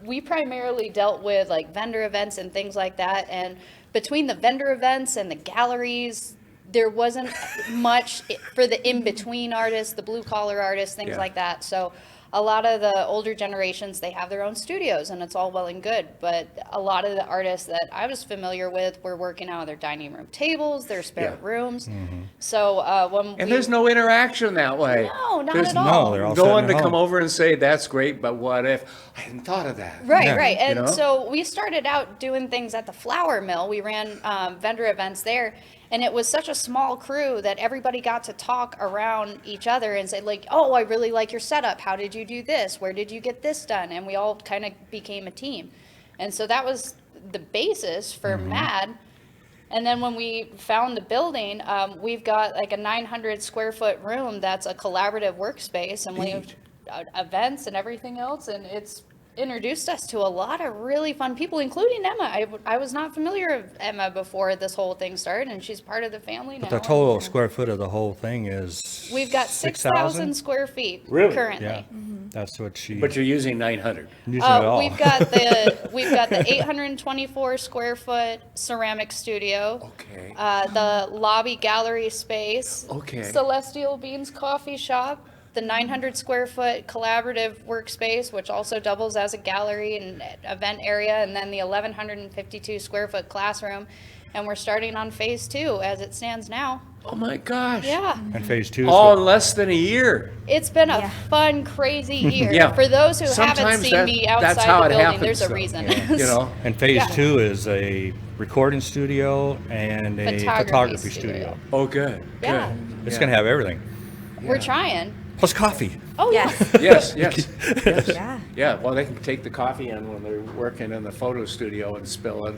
we primarily dealt with like vendor events and things like that. And between the vendor events and the galleries, there wasn't much for the in-between artists, the blue-collar artists, things Yeah. like that. So a lot of the older generations, they have their own studios, and it's all well and good. But a lot of the artists that I was familiar with were working out of their dining room tables, their spare rooms. So And there's no interaction that way. No, not There's at all. No, they're no all sitting one at to home. come over and say, that's great, but what if? I hadn't thought of that. Right, right. You And know? so we started out doing things at the flour mill. We ran vendor events there. And it was such a small crew that everybody got to talk around each other and say, like, oh, I really like your setup. How did you do this? Where did you get this done? And we all kind of became a team. And so that was the basis for M.A.D. And then when we found the building, we've got like a 900 square foot room that's a collaborative workspace, and we have events and everything else. And it's introduced us to a lot of really fun people, including Emma. I was not familiar with Emma before this whole thing started, and she's part of the family now. But the total square foot of the whole thing is We've got 6,000 square feet currently. Yeah, that's what she. But you're using 900. Using it all. We've got the 824 square foot ceramic studio. Okay. The lobby gallery space. Okay. Celestial Beans coffee shop. The 900 square foot collaborative workspace, which also doubles as a gallery and event area, and then the 1,152 square foot classroom. And we're starting on phase 2 as it stands now. Oh my gosh. Yeah. And phase 2. All in less than a year. It's been a fun, crazy year. Yeah. For those who haven't Sometimes seen that- me that's outside how the it building, happens, there's a though. reason. You know? And phase Yeah. 2 is a recording studio and a Photography photography studio. studio. Oh, good. Yeah. Good. It's going to have everything. We're trying. Plus coffee. Oh, yeah. Yes, yes. yes. Yeah. Yeah, well, they can take the coffee in when they're working in the photo studio and spill it,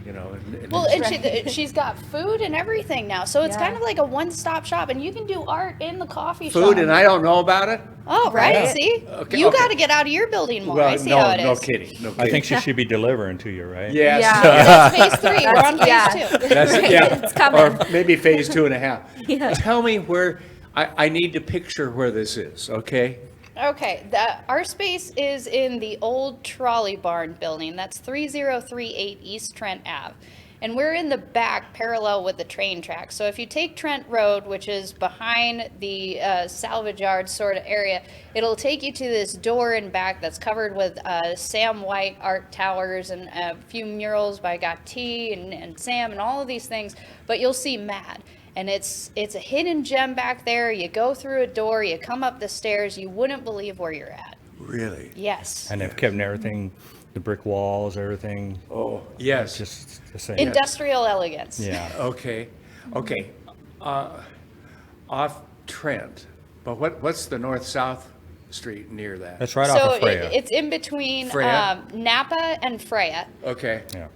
you know. Well, and she's got food and everything now, so it's kind of like a one-stop shop, and you can do art in the coffee shop. Food and I don't know about it? Oh, right. Yeah. See, Okay, you okay. got to get out of your building more. I see no, how it is. no kidding. No kidding. I think she should be delivering to you, right? Yes. Yeah. That's phase 3. We're on phase 2. That's it, yeah. It's coming. Or maybe phase 2.5. Yeah. Tell me where, I need to picture where this is, okay? Okay, our space is in the old trolley barn building. That's 3038 East Trent Ave. And we're in the back parallel with the train track. So if you take Trent Road, which is behind the salvage yard sort of area, it'll take you to this door in back that's covered with Sam White art towers and a few murals by Gotti and Sam and all of these things. But you'll see M.A.D. And it's a hidden gem back there. You go through a door, you come up the stairs, you wouldn't believe where you're at. Really? Yes. And they've kept everything, the brick walls, everything. Oh, yes. Just the same. Industrial elegance. Yeah. Okay, okay. Off Trent, but what's the north-south street near that? That's right So off of Freya. it's in between Freya? Napa and Freya. Okay. Yeah.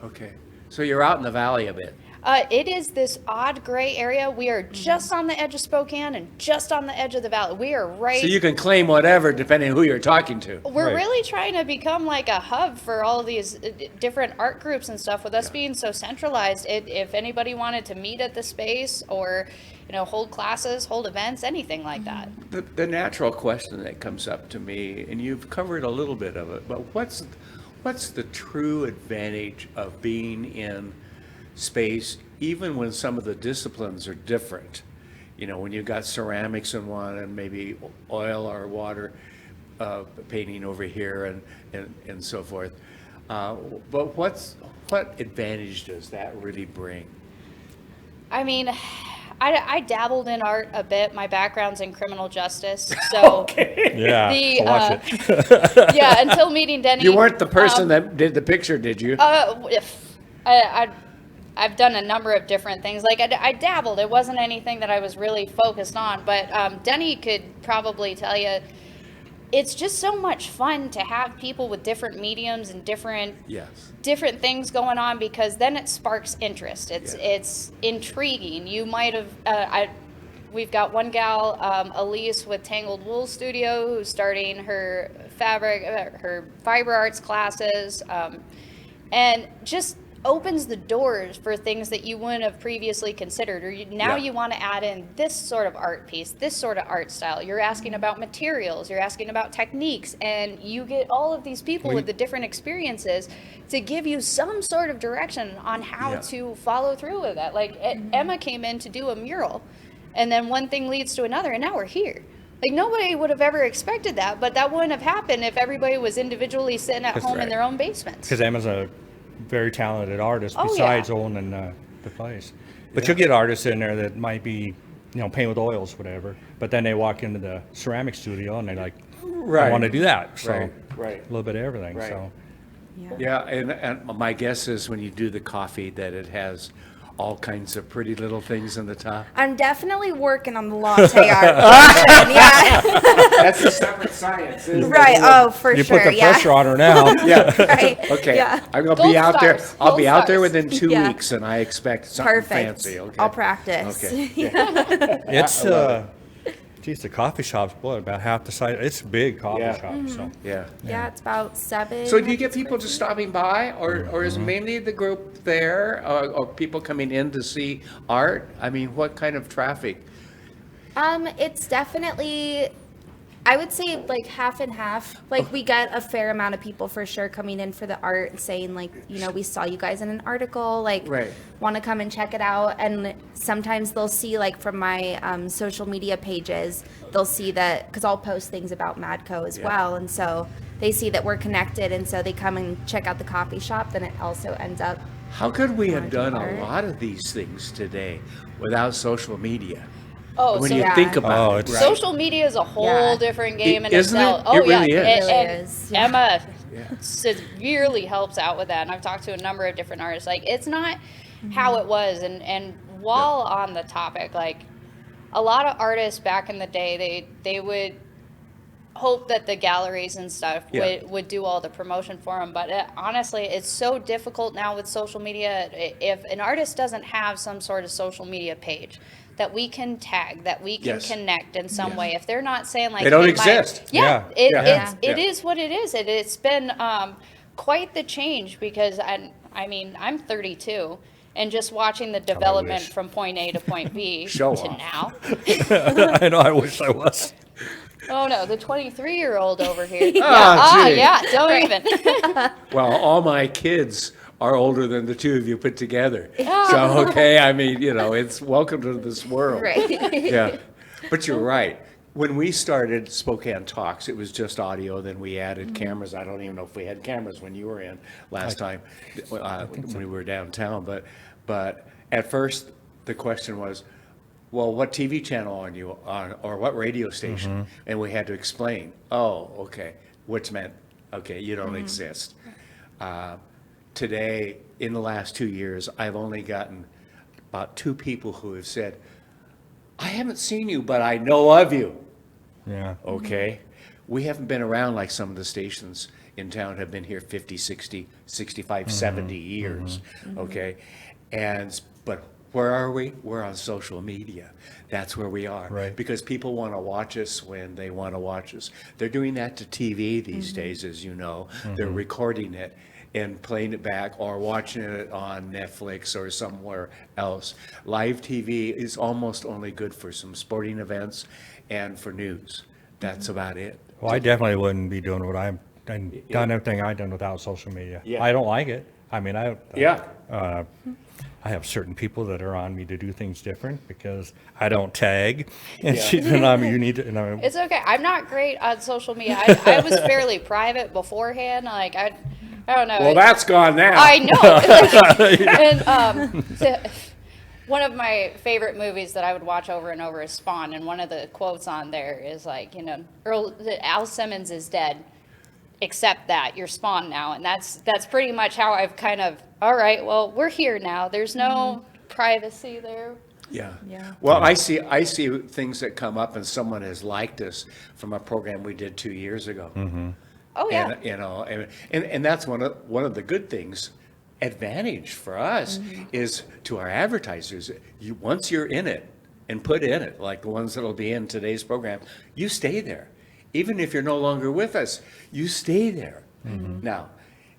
Okay. So you're out in the valley a bit. It is this odd gray area. We are just on the edge of Spokane and just on the edge of the valley. We are right. So you can claim whatever depending on who you're talking to. We're really trying to become like a hub for all these different art groups and stuff. With us being so centralized, if anybody wanted to meet at the space or, hold classes, hold events, anything like that. The natural question that comes up to me, and you've covered a little bit of it, but what's the true advantage of being in space, even when some of the disciplines are different? When you've got ceramics in one and maybe oil or water painting over here and so forth. But what advantage does that really bring? I mean, I dabbled in art a bit. My background's in criminal justice, so Yeah. So watch it. Yeah, until meeting Denny. You weren't the person that did the picture, did you? I've done a number of different things. Like I dabbled. It wasn't anything that I was really focused on. But Denny could probably tell you, it's just so much fun to have people with different mediums and different things going on, because then it sparks interest. It's intriguing. You might have we've got one gal, Elise with Tangled Wool Studio, who's starting her her fiber arts classes, and just opens the doors for things that you wouldn't have previously considered, or now you want to add in this sort of art piece, this sort of art style. You're asking about materials, you're asking about techniques, and you get all of these people with the different experiences to give you some sort of direction on how to follow through with that. Like Emma came in to do a mural, and then one thing leads to another, and now we're here. Like, nobody would have ever expected that, but that wouldn't have happened if everybody was individually sitting at home in their own basements. Because Emma's a very talented artist besides owning the place. But you'll get artists in there that might be, paint with oils, whatever. But then they walk into the ceramic studio and they're like, I want to do that. So a little bit of everything. Right. So Yeah, and my guess is when you do the coffee that it has all kinds of pretty little things in the top. I'm definitely working on the latte art. That's a separate science, isn't it? Right. Oh, for you sure. put the pressure on her now. Yeah. Right. Okay. Yeah. I'm gonna Gold be out there. stars. I'll Gold be out there stars. within 2 Yeah. weeks, and I expect something Perfect. fancy. Okay. I'll practice. Okay. It's I love geez, the coffee shop's about half the size. It's a big coffee shop. So Yeah, it's about 7. So do you get people just stopping by, or is mainly the group there, or people coming in to see art? I mean, what kind of traffic? It's definitely, I would say like half and half. Like we get a fair amount of people for sure coming in for the art and saying like, we saw you guys in an article, like want to come and check it out. And sometimes they'll see like from my social media pages, they'll see that, because I'll post things about M.A.D Co as well. And so they see that we're connected, and so they come and check out the coffee shop. Then it also ends up. How could we have done art. a lot of these things today without social media? Oh, when so you think about it, right? Social media is a whole different game in Isn't itself. it? Oh It really is. And Emma severely helps out with that, and I've talked to a number of different artists. Like, it's not how it was, and while on the topic, like a lot of artists back in the day, they would hope that the galleries and stuff would do all the promotion for them, but honestly, it's so difficult now with social media. If an artist doesn't have some sort of social media page that we can tag, that we can connect in some way, if they're not saying like they don't exist. It is what it is. It's been quite the change, because I'm 32, and just watching the development from point A to point B to now. I know, I wish I was. Oh no, the 23-year-old over here. Yeah, don't even. Well, all my kids are older than the two of you put together. So, okay, I mean, it's welcome to this world. Right. Yeah. But you're right. When we started Spokane Talks, it was just audio. Then we added cameras. I don't even know if we had cameras when you were in last time when we were downtown. But at first, the question was, well, what TV channel are you on, or what radio station? And we had to explain. Oh, okay, which meant, okay, you don't exist. Today, in the last 2 years, I've only gotten about 2 people who have said, I haven't seen you, but I know of you. Yeah. Okay. We haven't been around like some of the stations in town have been here 50, 60, 65, 70 years. Okay. But where are we? We're on social media. That's where we are. Right. Because people want to watch us when they want to watch us. They're doing that to TV these days, as you know. They're recording it and playing it back, or watching it on Netflix or somewhere else. Live TV is almost only good for some sporting events and for news. That's about it. Well, I definitely wouldn't be doing what I've done everything I've done without social media. Yeah. I don't like it. I mean, I have certain people that are on me to do things different because I don't tag, and you need to. It's okay. I'm not great on social media. I was fairly private beforehand. Like I don't know. Well, that's gone now. I know. And one of my favorite movies that I would watch over and over is Spawn, and one of the quotes on there is like, Al Simmons is dead. Accept that you're Spawn now, and that's pretty much how I've kind of. All right, well, we're here now. There's no privacy there. Yeah. Well, I see things that come up, and someone has liked us from a program we did 2 years ago. Oh yeah. And that's one of the good things. Advantage for us is to our advertisers. Once you're in it, and put in it, like the ones that'll be in today's program, you stay there. Even if you're no longer with us, you stay there. Now,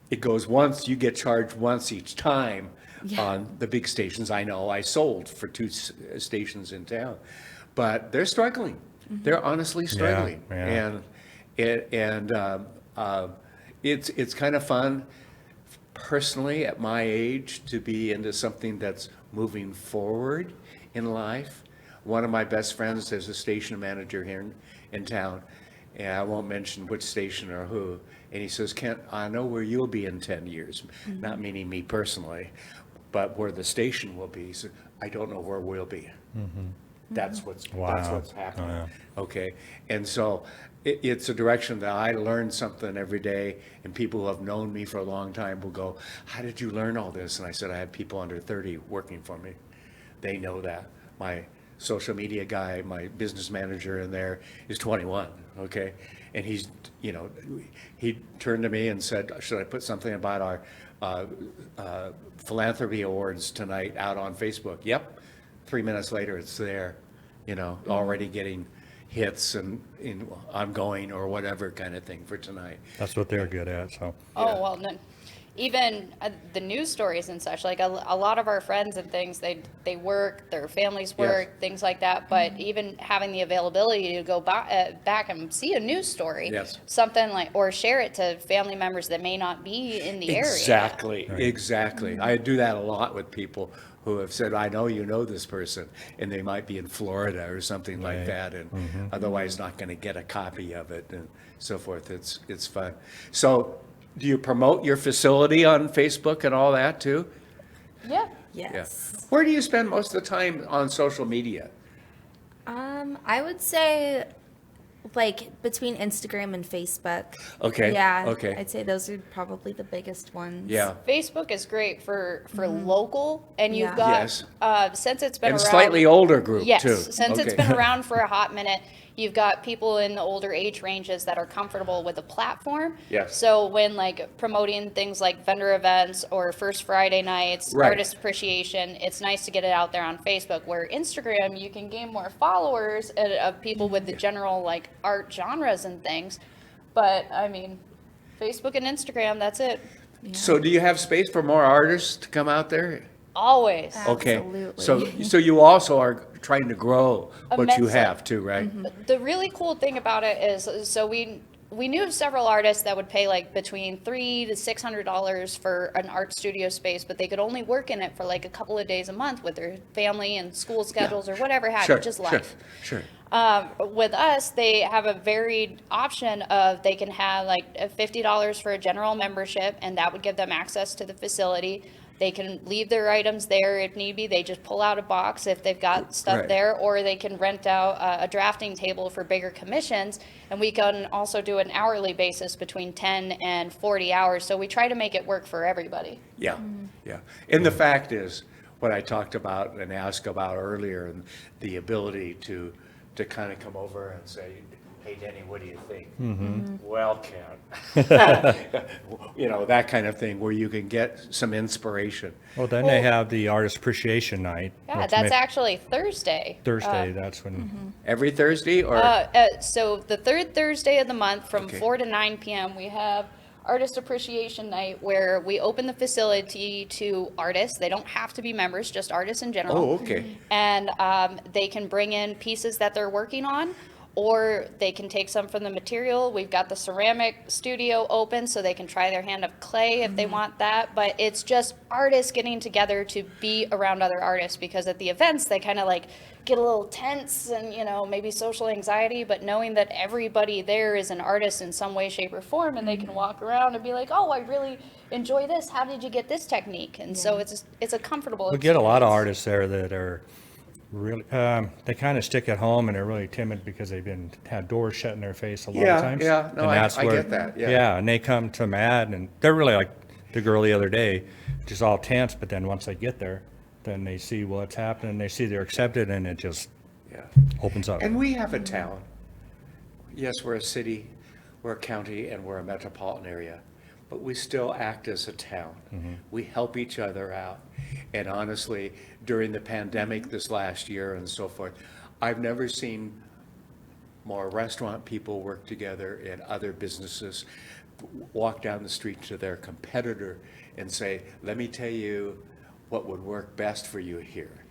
it goes once, you get charged once each time on the big stations. I know I sold for 2 stations in town, but they're struggling. They're honestly struggling. And it's kind of fun personally at my age to be into something that's moving forward in life. One of my best friends is a station manager here in town, and I won't mention which station or who, and he says, Kent, I know where you'll be in 10 years, not meaning me personally, but where the station will be. So I don't know where we'll be. That's what's happening. Okay, and so it's a direction that I learn something every day, and people who have known me for a long time will go, how did you learn all this? And I said, I have people under 30 working for me. They know that. My social media guy, my business manager in there is 21, okay? And he's, you know, he turned to me and said, should I put something about our philanthropy awards tonight out on Facebook? Yep. 3 minutes later, it's there, you know, already getting hits and ongoing or whatever kind of thing for tonight. That's what they're good at, so. Oh, well, no, even the news stories and such, like a lot of our friends and things, they work, their families work, things like that, but even having the availability to go back and see a news story, something like, or share it to family members that may not be in the area. Exactly. I do that a lot with people who have said, I know you know this person, and they might be in Florida or something like that, and otherwise not going to get a copy of it and so forth. It's fun. So do you promote your facility on Facebook and all that too? Yeah. Yes. Yeah. Where do you spend most of the time on social media? I would say like between Instagram and Facebook. Okay. Yeah. Okay. I'd say those are probably the biggest ones. Yeah. Facebook is great for local, and you've got since it's been and around, slightly older group yes, too. Since it's been around for a hot minute, you've got people in the older age ranges that are comfortable with the platform. Yes. So when like promoting things like vendor events or First Friday nights, artist appreciation, it's nice to get it out there on Facebook. Where Instagram, you can gain more followers of people with the general like art genres and things. But I mean, Facebook and Instagram, that's it. So do you have space for more artists to come out there? Always. Okay. Absolutely. So you also are trying to grow what you have too, right? The really cool thing about it is, so we knew several artists that would pay like between $300 to $600 for an art studio space, but they could only work in it for like a couple of days a month with their family and school schedules or whatever happened, just life. Sure. With us, they have a varied option of they can have like $50 for a general membership, and that would give them access to the facility. They can leave their items there if need be. They just pull out a box if they've got stuff there, or they can rent out a drafting table for bigger commissions. And we can also do an hourly basis between 10 and 40 hours. So we try to make it work for everybody. Yeah. And the fact is, what I talked about and asked about earlier, and the ability to kind of come over and say, hey, Denny, what do you think? Well, Ken, you know, that kind of thing where you can get some inspiration. Well, then they have the Artist Appreciation Night. Yeah, that's actually Thursday. That's when. Every Thursday or? So the third Thursday of the month from 4 to 9 p.m. we have Artist Appreciation Night, where we open the facility to artists. They don't have to be members, just artists in general. Oh, okay. And they can bring in pieces that they're working on, or they can take some from the material. We've got the ceramic studio open, so they can try their hand of clay if they want that. But it's just artists getting together to be around other artists, because at the events they kind of like get a little tense and, you know, maybe social anxiety, but knowing that everybody there is an artist in some way, shape, or form, and they can walk around and be like, oh, I really enjoy this. How did you get this technique? And so it's a comfortable We get a lot of artists there that are really, they kind of stick at home and they're really timid because they've had doors shut in their face a lot of times. No, I get that. Yeah, and they come to M.A.D and they're really like the girl the other day, just all tense, but then once they get there, then they see what's happening, they see they're accepted, and it just opens up. And we have a town. Yes, we're a city, we're a county, and we're a metropolitan area, but we still act as a town. We help each other out. And honestly, during the pandemic this last year and so forth, I've never seen more restaurant people work together and other businesses walk down the street to their competitor and say, let me tell you what would work best for you here,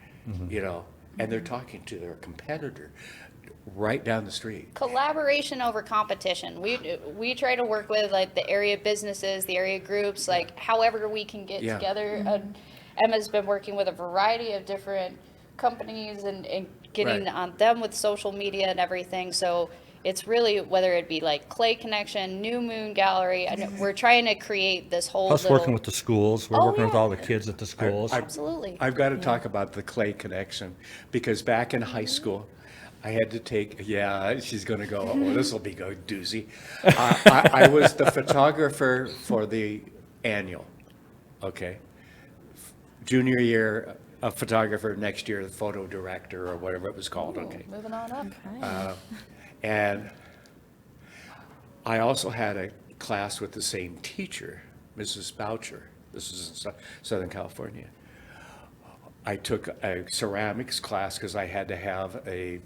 you know, and they're talking to their competitor right down the street. Collaboration over competition. We try to work with like the area businesses, the area groups, like however we can get together. Emma's been working with a variety of different companies and getting on them with social media and everything. So it's really, whether it be like Clay Connection, New Moon Gallery, and we're trying to create this whole Plus working with the schools. We're working with all the kids at the schools. Absolutely. I've got to talk about the Clay Connection, because back in high school, I had to take, she's going to go, oh, this will be a doozy. I was the photographer for the annual, okay? Junior year, a photographer, next year, the photo director, or whatever it was called, okay? Moving on up. And I also had a class with the same teacher, Mrs. Boucher. This is in Southern California. I took a ceramics class because I had to have a,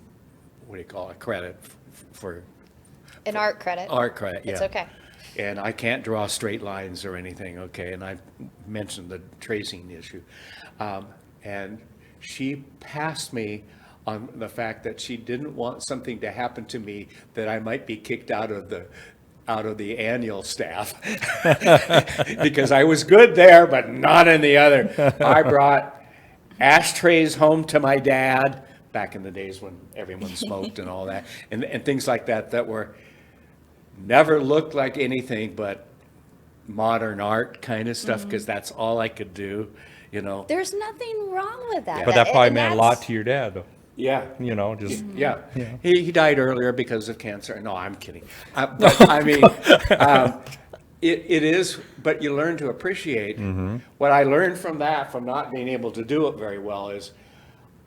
credit for An art credit. Art credit, yeah. It's okay. And I can't draw straight lines or anything, okay? And I mentioned the tracing issue. And she passed me on the fact that she didn't want something to happen to me that I might be kicked out of the annual staff because I was good there, but not in the other. I brought ashtrays home to my dad back in the days when everyone smoked and all that, and things like that were never looked like anything but modern art kind of stuff, because that's all I could do, you know. There's nothing wrong with that. But that probably meant a lot to your dad, though. Yeah. You know, just. Yeah. He died earlier because of cancer. No, I'm kidding. But I mean, it is, but you learn to appreciate. What I learned from that, from not being able to do it very well, is,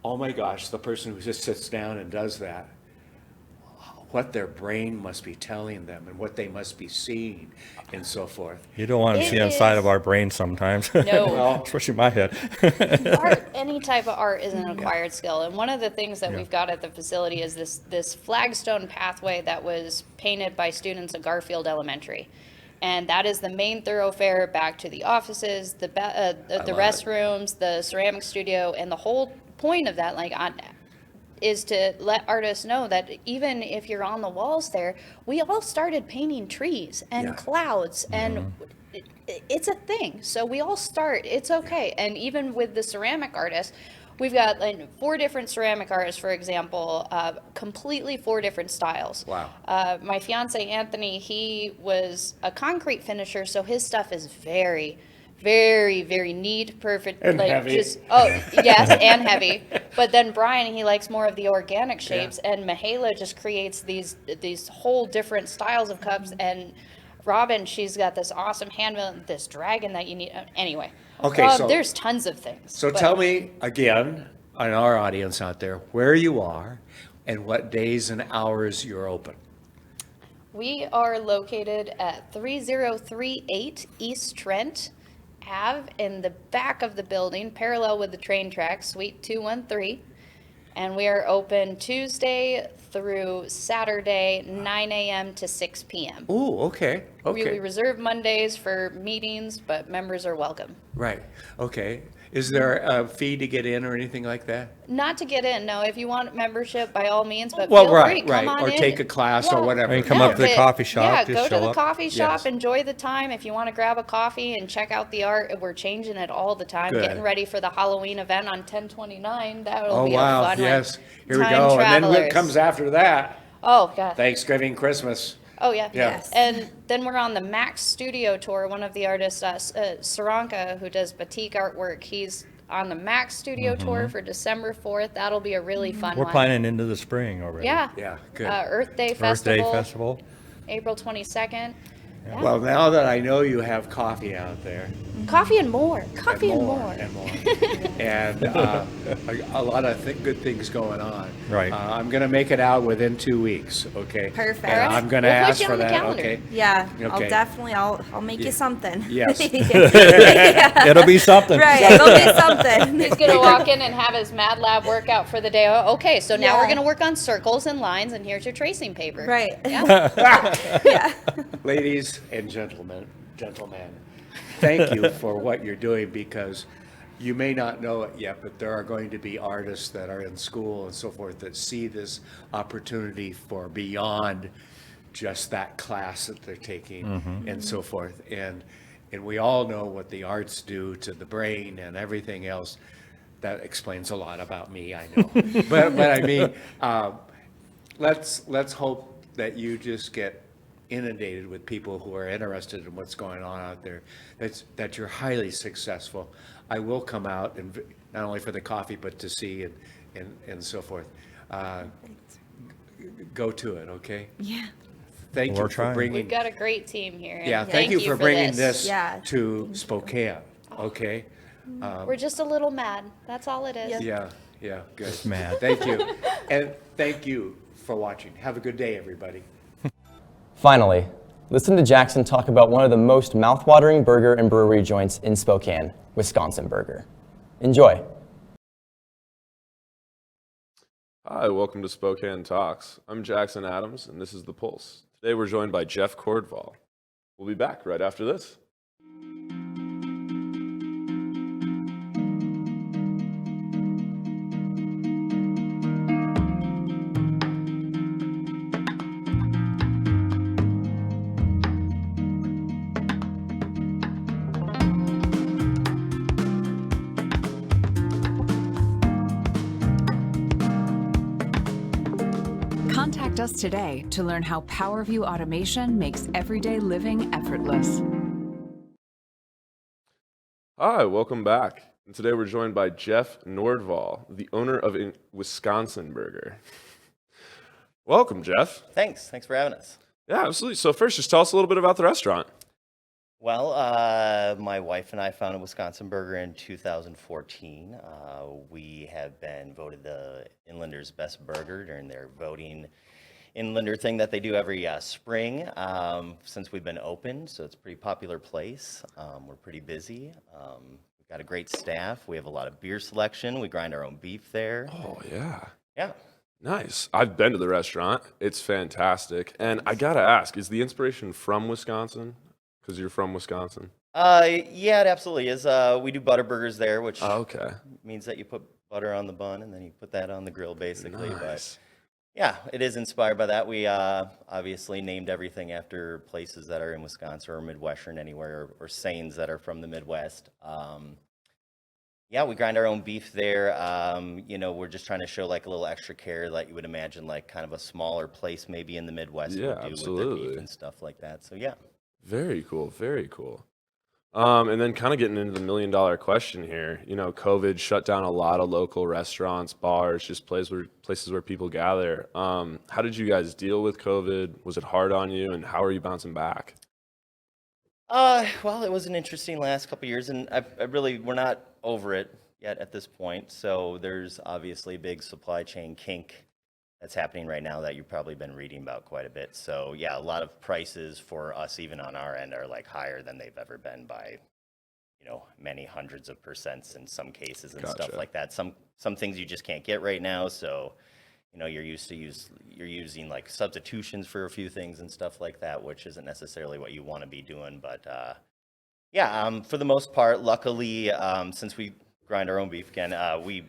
oh my gosh, the person who just sits down and does that, what their brain must be telling them and what they must be seeing and so forth. You don't want to see inside of our brain sometimes. No. Especially my head. Art, any type of art is an acquired skill. And one of the things that we've got at the facility is this flagstone pathway that was painted by students at Garfield Elementary. And that is the main thoroughfare back to the offices, the restrooms, the ceramic studio, and the whole point of that, is to let artists know that even if you're on the walls there, we all started painting trees and clouds, and it's a thing. So we all start, it's okay. And even with the ceramic artists, we've got 4 different ceramic artists, for example, completely 4 different styles. Wow. My fiance, Anthony, he was a concrete finisher, so his stuff is very, very, very neat, perfect, and heavy. Yes, and heavy. But then Brian, he likes more of the organic shapes, and Mihaela just creates these whole different styles of cups. And Robin, she's got this awesome handmill, this dragon that you need. Anyway, okay, so there's tons of things. So tell me again, on our audience out there, where you are and what days and hours you're open. We are located at 3038 East Trent Ave in the back of the building, parallel with the train tracks, Suite 213. And we are open Tuesday through Saturday, 9 a.m. to 6 p.m. Ooh, okay. We reserve Mondays for meetings, but members are welcome. Right, okay. Is there a fee to get in or anything like that? Not to get in, no. If you want membership, by all means, but feel free, come on or in. take a class or whatever. Or you come up to the coffee shop. Yeah, just go to show the up. coffee shop, Yes. enjoy the time. If you want to grab a coffee and check out the art, we're changing it all the time. Good. Getting ready for the Halloween event on 10/29. That'll be a wow, fun yes. one. Here we Time go. And then travelers. what comes after that? Oh, God. Thanksgiving, Christmas. Oh, yeah. Yeah. Yes. And then we're on the Max Studio Tour. One of the artists, Saranka, who does batik artwork, he's on the Max Studio Tour for December 4th. That'll be a really fun We're one. planning into the spring already. Yeah. Yeah, good. Earth Day Earth Festival. Day Festival. April 22nd. Yeah. Well, now that I know you have coffee out there. Coffee and more. Coffee and more. And more. and a lot of good things going on. Right. I'm going to make it out within 2 weeks. Okay. Perfect. And I'm going to We'll put ask you for on the that. calendar. Okay. Yeah, Okay. I'll make you something. Yes. Yeah. It'll be something. Right, it'll be something. He's going to walk in and have his Mad Lab workout for the day. Oh, okay, so now Yeah. we're going to work on circles and lines, and here's your tracing paper. Right. Yeah. Ladies and gentlemen, thank you for what you're doing, because you may not know it yet, but there are going to be artists that are in school and so forth that see this opportunity for beyond just that class that they're taking and so forth. And we all know what the arts do to the brain and everything else. That explains a lot about me, I know. but I mean, let's hope that you just get inundated with people who are interested in what's going on out there, that you're highly successful. I will come out, and not only for the coffee, but to see and so forth. Go to it, okay? Yeah. Thank you for bringing. We've got a great team here. Yeah, and thank you for bringing this Yeah. to Spokane, okay? We're just a little mad. That's all it is. Yeah, good. Just mad. Thank you. And thank you for watching. Have a good day, everybody. Finally, listen to Jackson talk about one of the most mouthwatering burger and brewery joints in Spokane, Wisconson Burger. Enjoy. Hi, welcome to Spokane Talks. I'm Jackson Adams, and this is The Pulse. Today we're joined by Jeff Cordval. We'll be back right after this. Contact us today to learn how PowerView automation makes everyday living effortless. Hi, welcome back. And today we're joined by Jeff Nordval, the owner of Wisconson Burger. Welcome, Jeff. Thanks for having us. Yeah, absolutely. So first, just tell us a little bit about the restaurant. Well, my wife and I founded Wisconsin Burger in 2014. We have been voted the Inlander's Best Burger during their voting Inlander thing that they do every spring since we've been open. So it's a pretty popular place. We're pretty busy. We've got a great staff. We have a lot of beer selection. We grind our own beef there. Oh, yeah. Yeah. Nice. I've been to the restaurant. It's fantastic. And I got to ask, is the inspiration from Wisconsin? Because you're from Wisconsin? Yeah, it absolutely is. We do butter burgers there, which means that you put butter on the bun and then you put that on the grill, basically. Nice. But yeah, it is inspired by that. We obviously named everything after places that are in Wisconsin or Midwestern anywhere, or sayings that are from the Midwest. Yeah, we grind our own beef there. We're just trying to show like a little extra care that you would imagine like kind of a smaller place maybe in the Midwest would do absolutely. with their beef and stuff like that. So yeah. Very cool, very cool. And then kind of getting into the million-dollar question here. You know, COVID shut down a lot of local restaurants, bars, just places where people gather. How did you guys deal with COVID? Was it hard on you, and how are you bouncing back? Well, it was an interesting last couple of years, and we're not over it yet at this point. So there's obviously a big supply chain kink that's happening right now that you've probably been reading about quite a bit. So yeah, a lot of prices for us, even on our end, are like higher than they've ever been by, many hundreds of percents in some cases and stuff like that. Some things you just can't get right now. So, you're using like substitutions for a few things and stuff like that, which isn't necessarily what you want to be doing. But for the most part, luckily, since we grind our own beef again, we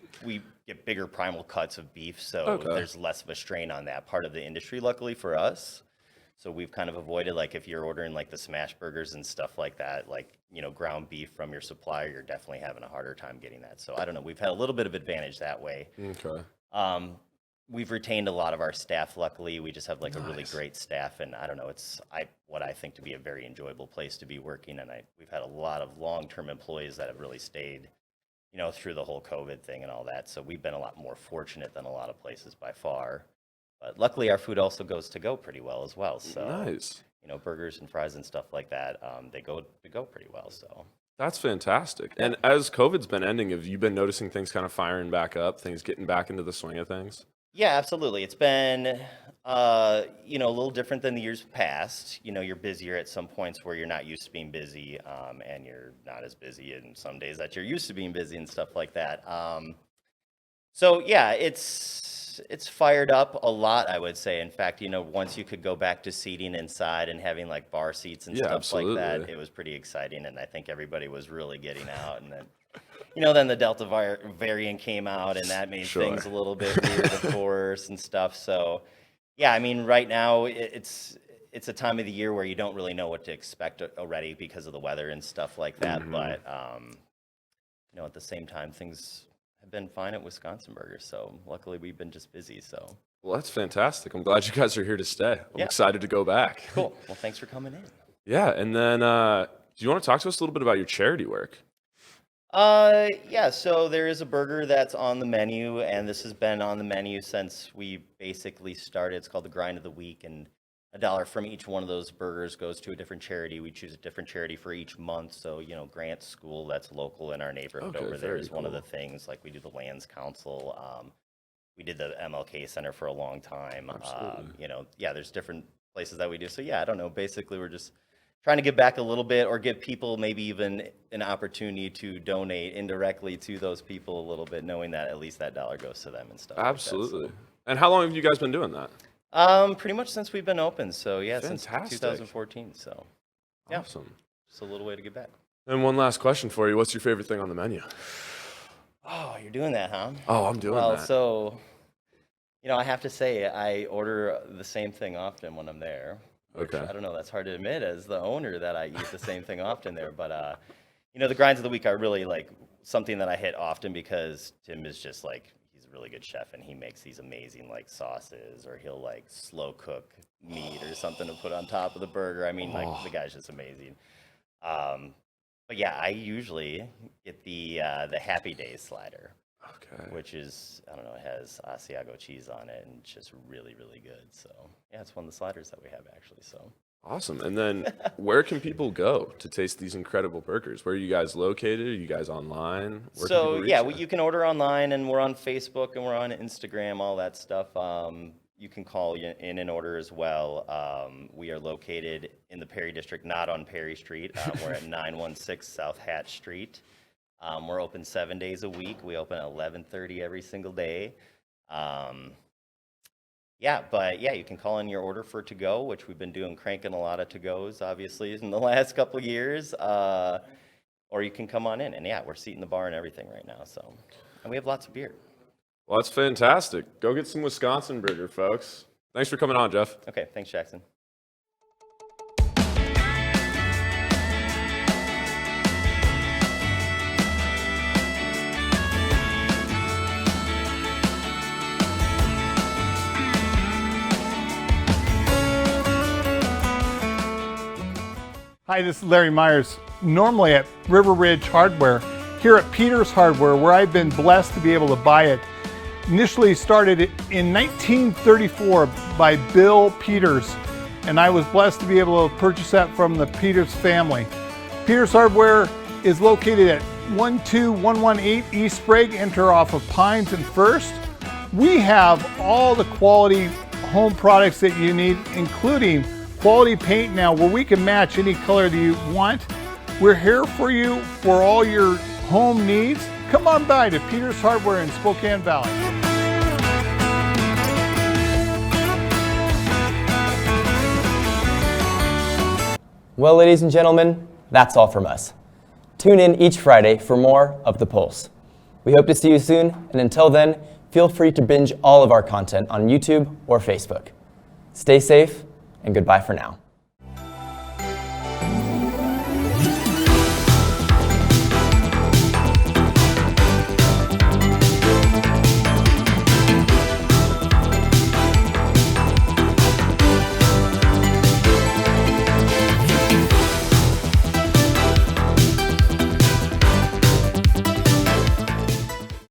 get bigger primal cuts of beef, so there's less of a strain on that part of the industry, luckily for us. So we've kind of avoided, like, if you're ordering like the smash burgers and stuff like that, like, ground beef from your supplier, you're definitely having a harder time getting that. So I don't know, we've had a little bit of advantage that way. Okay. We've retained a lot of our staff, luckily. We just have like a really great staff, and I don't know, it's what I think to be a very enjoyable place to be working, and we've had a lot of long-term employees that have really stayed through the whole COVID thing and all that. So we've been a lot more fortunate than a lot of places by far. But luckily, our food also goes to go pretty well as well. So nice. Burgers and fries and stuff like that, they go to go pretty well. So That's fantastic. And as COVID's been ending, have you been noticing things kind of firing back up, things getting back into the swing of things? Yeah, absolutely. It's been, a little different than the years past. You're busier at some points where you're not used to being busy, and you're not as busy in some days that you're used to being busy and stuff like that. So yeah, it's fired up a lot, I would say. In fact, once you could go back to seating inside and having like bar seats and stuff like that, it was pretty exciting, and I think everybody was really getting out. And then, then the Delta variant came out, and that made things a little bit weird, of course, and stuff. So, yeah, I mean, right now it's a time of the year where you don't really know what to expect already because of the weather and stuff like that. But at the same time, things have been fine at Wisconsin Burger, so luckily we've been just busy. So, well, that's fantastic. I'm glad you guys are here to stay. I'm excited to go back. Cool. Well, thanks for coming in. Yeah, and then do you want to talk to us a little bit about your charity work? Yeah, so there is a burger that's on the menu, and this has been on the menu since we basically started. It's called the Grind of the Week, and $1 from each one of those burgers goes to a different charity. We choose a different charity for each month. So, Grant School, that's local in our neighborhood over there, is one of the things. Like, we do the Lands Council. We did the MLK Center for a long time. There's different places that we do. So, yeah, I don't know. Basically, we're just trying to give back a little bit, or give people maybe even an opportunity to donate indirectly to those people a little bit, knowing that at least that dollar goes to them and stuff. Absolutely. Like that, so. And how long have you guys been doing that? Pretty much since we've been open. So yeah, fantastic. Since 2014. So yeah, awesome. Just a little way to give back. And one last question for you. What's your favorite thing on the menu? Oh, you're doing that, huh? Oh, I'm doing that. Well, so, I have to say, I order the same thing often when I'm there. Which, I don't know, that's hard to admit as the owner that I eat the same thing often there. But, the grinds of the week are really like something that I hit often because Tim is just like, he's a really good chef, and he makes these amazing like sauces, or he'll like slow cook meat or something to put on top of the burger. I mean, like the guy's just amazing. But yeah, I usually get the Happy Days slider, which is, I don't know, it has Asiago cheese on it, and it's just really, really good. So yeah, it's one of the sliders that we have actually. So awesome. And then where can people go to taste these incredible burgers? Where are you guys located? Are you guys online? So yeah, you can order online, and we're on Facebook, and we're on Instagram, all that stuff. You can call in and order as well. We are located in the Perry District, not on Perry Street. We're at 916 South Hatch Street. We're open 7 days a week. We open at 11:30 every single day. You can call in your order for to-go, which we've been doing, cranking a lot of to-goes, obviously, in the last couple of years. Or you can come on in, and yeah, we're seating the bar and everything right now. So, and we have lots of beer. Well, that's fantastic. Go get some Wisconsin Burger, folks. Thanks for coming on, Jeff. Okay, thanks, Jackson. Hi, this is Larry Myers. Normally at River Ridge Hardware, here at Peters Hardware, where I've been blessed to be able to buy it. Initially started in 1934 by Bill Peters, and I was blessed to be able to purchase that from the Peters family. Peters Hardware is located at 12118 East Sprague, enter off of Pines and First. We have all the quality home products that you need, including quality paint now, where we can match any color that you want. We're here for you for all your home needs. Come on by to Peters Hardware in Spokane Valley. Well, ladies and gentlemen, that's all from us. Tune in each Friday for more of The Pulse. We hope to see you soon, and until then, feel free to binge all of our content on YouTube or Facebook. Stay safe, and goodbye for now.